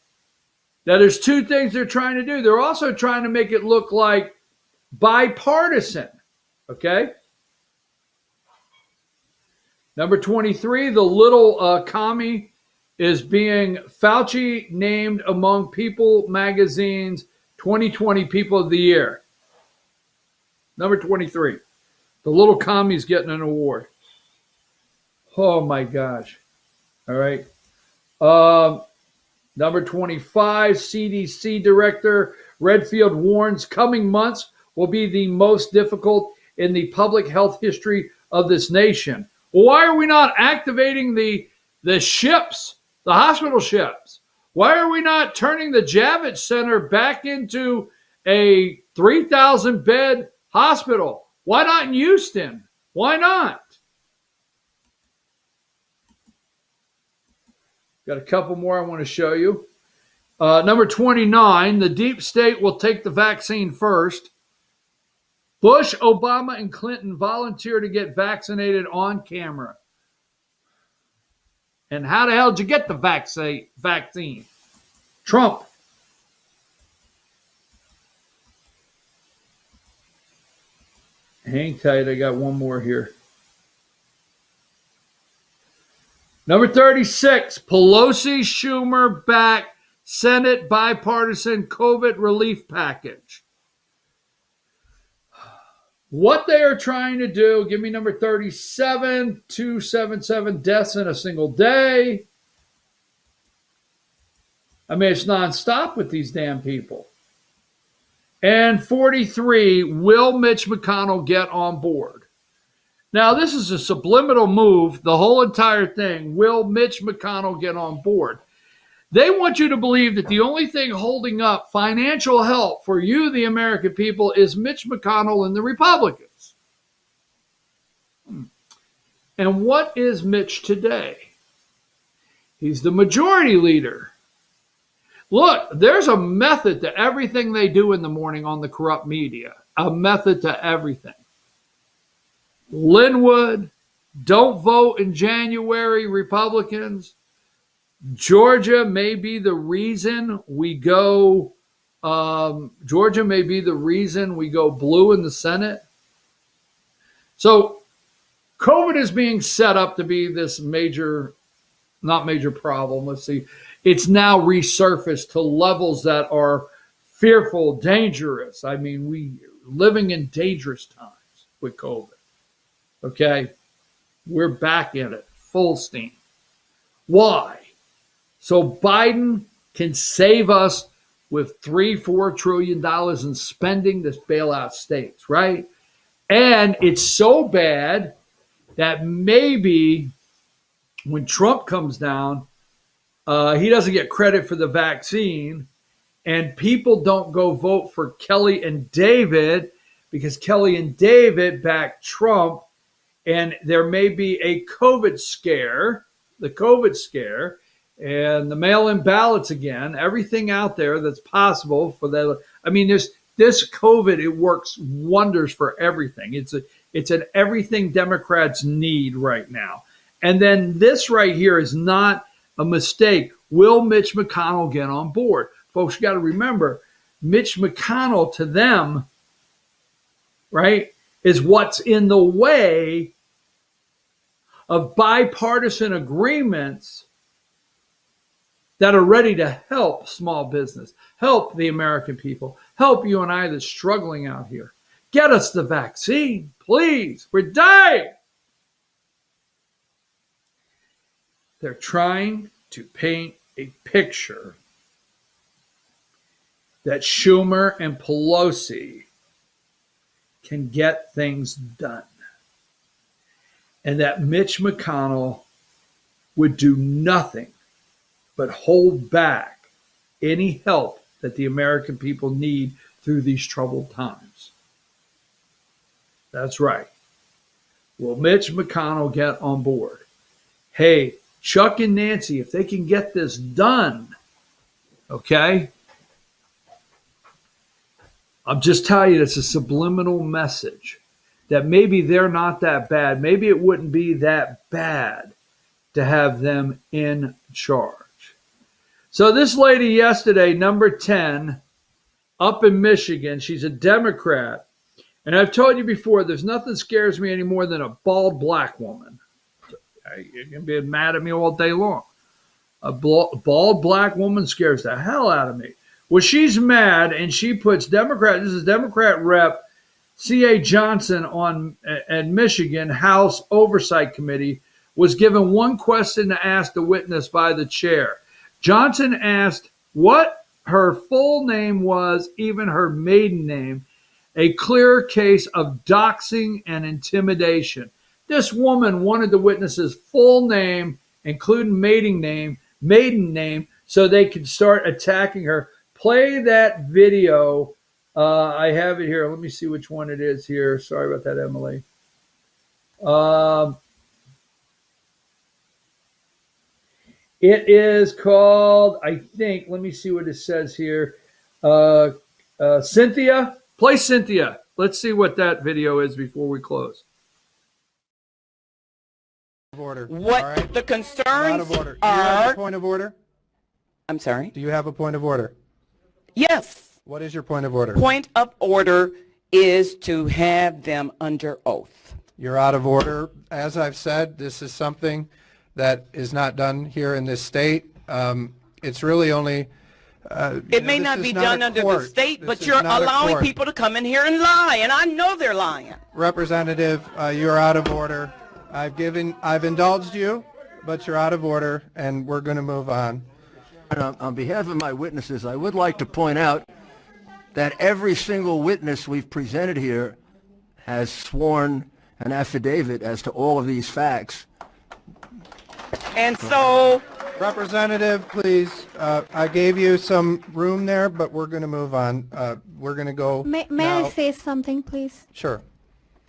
Now, there's two things they're trying to do. They're also trying to make it look like bipartisan, okay? Number 23, the little commie is being Fauci named among People Magazine's 2020 People of the Year. Number 23, the little commie's getting an award. Oh my gosh. All right. Number 25, CDC Director Redfield warns coming months will be the most difficult in the public health history of this nation. Well, why are we not activating the ships, the hospital ships? Why are we not turning the Javits Center back into a 3,000 bed hospital? Why not in Houston? Why not? Got a couple more I want to show you. Number 29, the deep state will take the vaccine first. Bush, Obama, and Clinton volunteer to get vaccinated on camera. And how the hell did you get the vaccine? Trump. Hang tight, I got one more here. Number 36, Pelosi, Schumer back Senate bipartisan COVID relief package. What they are trying to do, give me number 37, 277 deaths in a single day. I mean, it's nonstop with these damn people. And 43, will Mitch McConnell get on board? Now, this is a subliminal move, the whole entire thing. Will Mitch McConnell get on board? They want you to believe that the only thing holding up financial help for you, the American people, is Mitch McConnell and the Republicans. And what is Mitch today? He's the majority leader. Look, there's a method to everything they do in the morning on the corrupt media. A method to everything. Linwood, don't vote in January, Republicans. Georgia may be the reason we go. Georgia may be the reason we go blue in the Senate. So COVID is being set up to be this major, not major problem. Let's see. It's now resurfaced to levels that are fearful, dangerous. I mean, we living in dangerous times with COVID. Okay. We're back in it, full steam. Why? So Biden can save us with $3-4 trillion in spending to bail out states, right? And it's so bad that maybe when Trump comes down, he doesn't get credit for the vaccine, and people don't go vote for Kelly and David because Kelly and David back Trump, and there may be a COVID scare, the COVID scare, and the mail-in ballots again, everything out there that's possible for that. I mean, this COVID, it works wonders for everything. It's an everything Democrats need right now. And then this right here is not a mistake. Will Mitch McConnell get on board? Folks, you got to remember, Mitch McConnell to them, right, is what's in the way of bipartisan agreements that are ready to help small business, help the American people, help you and I that's struggling out here. Get us the vaccine, please. We're dying. They're trying to paint a picture that Schumer and Pelosi can get things done, and that Mitch McConnell would do nothing but hold back any help that the American people need through these troubled times. That's right. Will Mitch McConnell get on board? Hey, Chuck and Nancy, if they can get this done, okay? I'm just telling you, it's a subliminal message that maybe they're not that bad. Maybe it wouldn't be that bad to have them in charge. So this lady yesterday, number 10, up in Michigan, she's a Democrat. And I've told you before, there's nothing scares me any more than a bald black woman. You can be mad at me all day long. A bald black woman scares the hell out of me. Well, she's mad, and she puts Democrat, this is Democrat Rep. C.A. Johnson at Michigan House Oversight Committee was given one question to ask the witness by the chair. Johnson asked what her full name was, even her maiden name, a clear case of doxing and intimidation. This woman wanted the witness's full name, including maiden name, so they could start attacking her. Play that video. I have it here. Let me see which one it is here. Sorry about that, Emily. It is called, I think, let me see what it says here. Cynthia. Play Cynthia. Let's see what that video is before we close. Order. What right? the concerns out of order. Do you have a point of order? I'm sorry? Do you have a point of order? Yes. What is your point of order? Point of order is to have them under oath. You're out of order. As I've said, this is something that is not done here in this state. It's really only... it may not be done under the state, but you're allowing people to come in here and lie, and I know they're lying. Representative, you're out of order. I've indulged you, but you're out of order, and we're going to move on. On behalf of my witnesses, I would like to point out that every single witness we've presented here has sworn an affidavit as to all of these facts. And so Representative, please, I gave you some room there, but we're going to move on. We're going to go May I say something, please? Sure.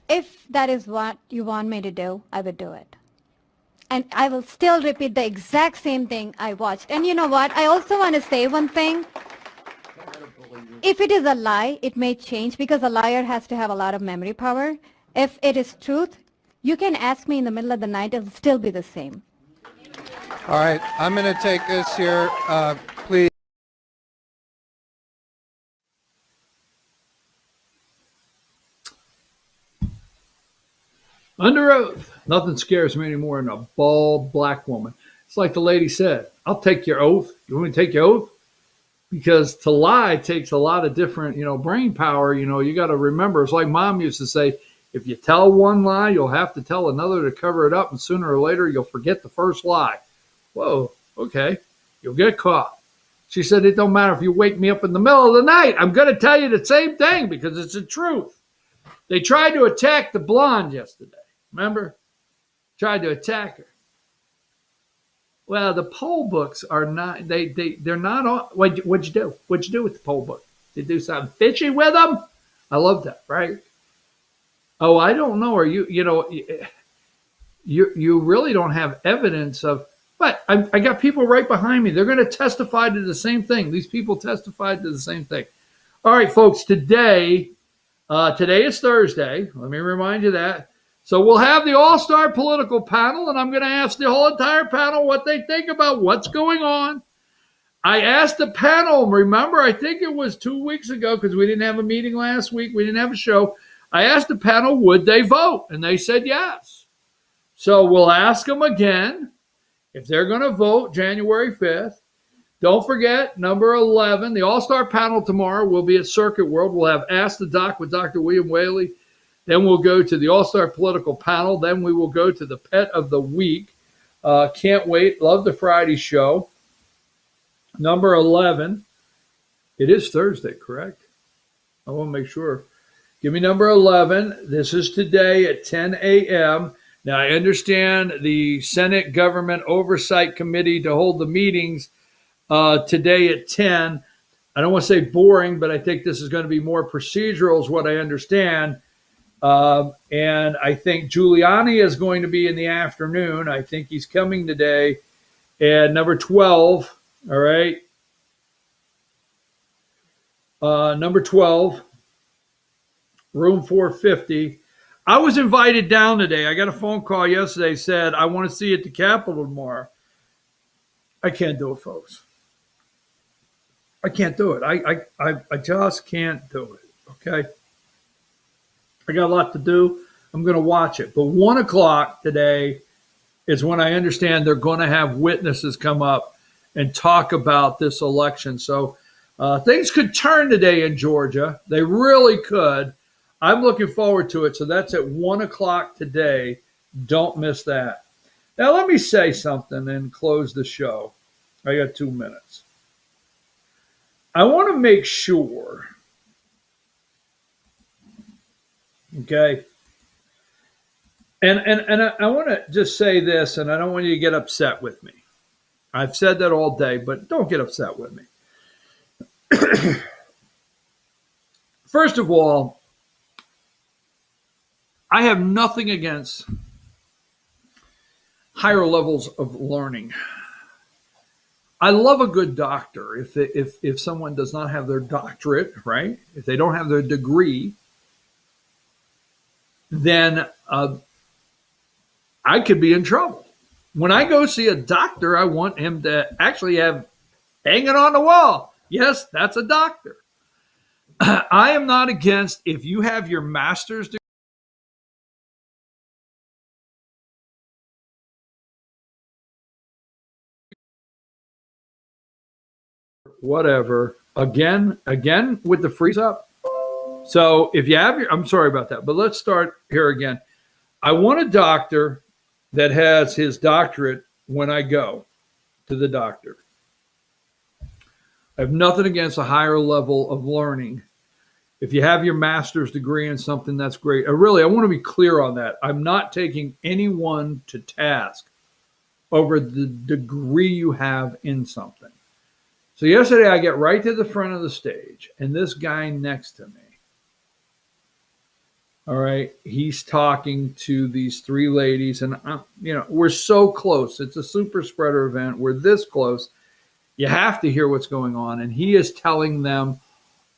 If that is what you want me to do, I will do it. And I will still repeat the exact same thing I watched. And you know what? I also want to say one thing. If it is a lie, it may change because a liar has to have a lot of memory power. If it is truth, you can ask me in the middle of the night, it'll still be the same. All right, I'm going to take this here, please. Under oath. Nothing scares me anymore than a bald black woman. It's like the lady said, I'll take your oath. You want me to take your oath? Because to lie takes a lot of different, brain power. You got to remember, it's like mom used to say, if you tell one lie, you'll have to tell another to cover it up. And sooner or later, you'll forget the first lie. Whoa, okay. You'll get caught. She said, it don't matter if you wake me up in the middle of the night. I'm going to tell you the same thing because it's the truth. They tried to attack the blonde yesterday. Remember? Tried to attack her. Well, the poll books are not, they're not on. What'd you do? What'd you do with the poll book? Did you do something fishy with them? I love that, right? Oh, I don't know. Are you really don't have evidence of, but I got people right behind me. They're going to testify to the same thing. These people testified to the same thing. All right, folks, today is Thursday. Let me remind you that. So we'll have the all-star political panel, and I'm going to ask the whole entire panel what they think about what's going on. I asked the panel, remember, I think it was 2 weeks ago because we didn't have a meeting last week. We didn't have a show. I asked the panel, would they vote? And they said yes. So we'll ask them again if they're going to vote January 5th. Don't forget, number 11, the all-star panel tomorrow will be at Circuit World. We'll have Ask the Doc with Dr. William Whaley. Then we'll go to the all-star political panel. Then we will go to the pet of the week. Can't wait. Love the Friday show. Number 11. It is Thursday, correct? I want to make sure. Give me number 11. This is today at 10 a.m. Now, I understand the Senate Government Oversight Committee to hold the meetings today at 10. I don't want to say boring, but I think this is going to be more procedural is what I understand. And I think Giuliani is going to be in the afternoon. I think he's coming today. And number 12, all right. Number 12, room 450. I was invited down today. I got a phone call yesterday, said, I want to see you at the Capitol tomorrow. I can't do it, folks. I can't do it. I just can't do it, okay? I got a lot to do. I'm going to watch it. But 1 o'clock today is when I understand they're going to have witnesses come up and talk about this election. So things could turn today in Georgia. They really could. I'm looking forward to it. So that's at 1 o'clock today. Don't miss that. Now, let me say something and close the show. I got 2 minutes. I want to make sure, okay, and I want to just say this, and I don't want you to get upset with me. I've said that all day, but don't get upset with me. First of all, I have nothing against higher levels of learning. I love a good doctor. If someone does not have their doctorate, right? If they don't have their degree, then I could be in trouble. When I go see a doctor, I want him to actually have hanging on the wall. Yes, that's a doctor. I am not against if you have your master's degree. Whatever. Again with the freeze up. So if you have your, I'm sorry about that, but let's start here again. I want a doctor that has his doctorate when I go to the doctor. I have nothing against a higher level of learning. If you have your master's degree in something, that's great. I want to be clear on that. I'm not taking anyone to task over the degree you have in something. So yesterday I get right to the front of the stage, and this guy next to me, all right, he's talking to these three ladies, and we're so close. It's a super spreader event. We're this close. You have to hear what's going on, and he is telling them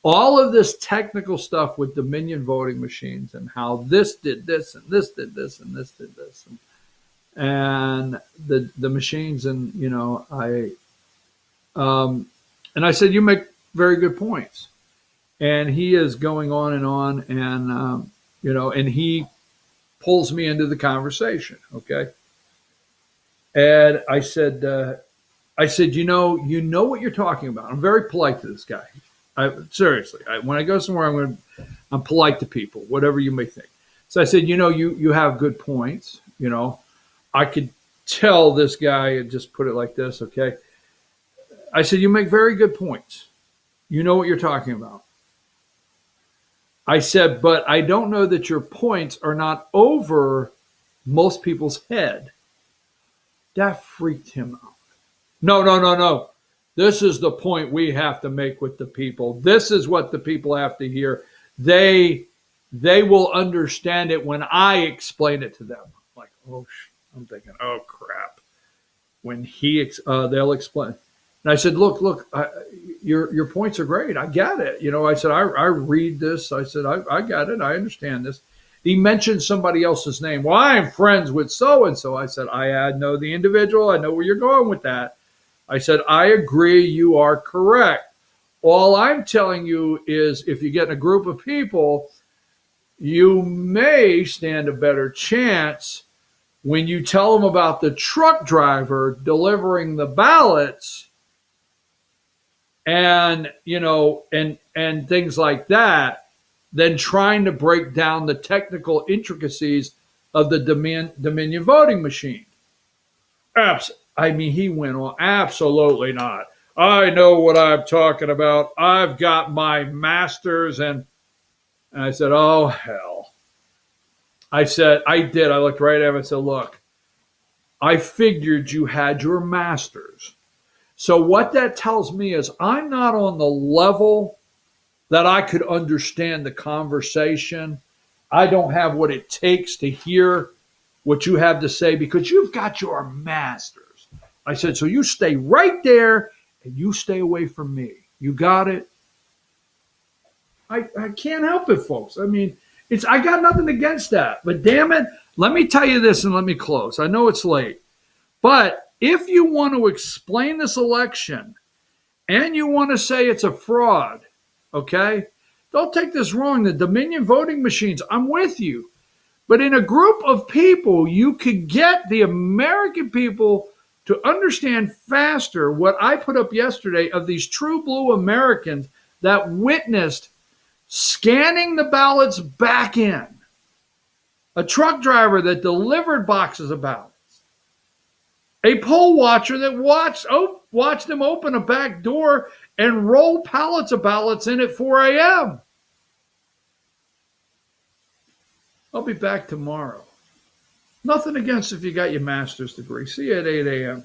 all of this technical stuff with Dominion voting machines and how this did this and this did this and this did this, and the machines, and I said, you make very good points, and he is going on, and and he pulls me into the conversation. Okay. And I said, you know what you're talking about. I'm very polite to this guy. Seriously, when I go somewhere, I'm polite to people, whatever you may think. So I said, you have good points. I could tell this guy, and just put it like this. Okay. I said, you make very good points. You know what you're talking about. I said, but I don't know that your points are not over most people's head. That freaked him out. No. This is the point we have to make with the people. This is what the people have to hear. They will understand it when I explain it to them. Like, I'm thinking, oh crap. When they'll explain. And I said, look, your points are great. I get it. I said, I read this. I said, I got it. I understand this. He mentioned somebody else's name. Well, I'm friends with so-and-so. I said, I know the individual. I know where you're going with that. I said, I agree. You are correct. All I'm telling you is if you get in a group of people, you may stand a better chance when you tell them about the truck driver delivering the ballots and and things like that, than trying to break down the technical intricacies of the Dominion voting machine. He went on, absolutely not. I know what I'm talking about. I've got my master's. And I said, oh, hell. I said, I did. I looked right at him and said, look, I figured you had your master's. So what that tells me is I'm not on the level that I could understand the conversation. I don't have what it takes to hear what you have to say because you've got your master's. I said, so you stay right there and you stay away from me. You got it? I can't help it, folks. I got nothing against that. But damn it, let me tell you this and let me close. I know it's late. But if you want to explain this election and you want to say it's a fraud, okay, don't take this wrong. The Dominion voting machines, I'm with you. But in a group of people, you could get the American people to understand faster what I put up yesterday of these true blue Americans that witnessed scanning the ballots back in, a truck driver that delivered boxes of ballots, a poll watcher that watched them open a back door and roll pallets of ballots in at 4 a.m. I'll be back tomorrow. Nothing against if you got your master's degree. See you at 8 a.m.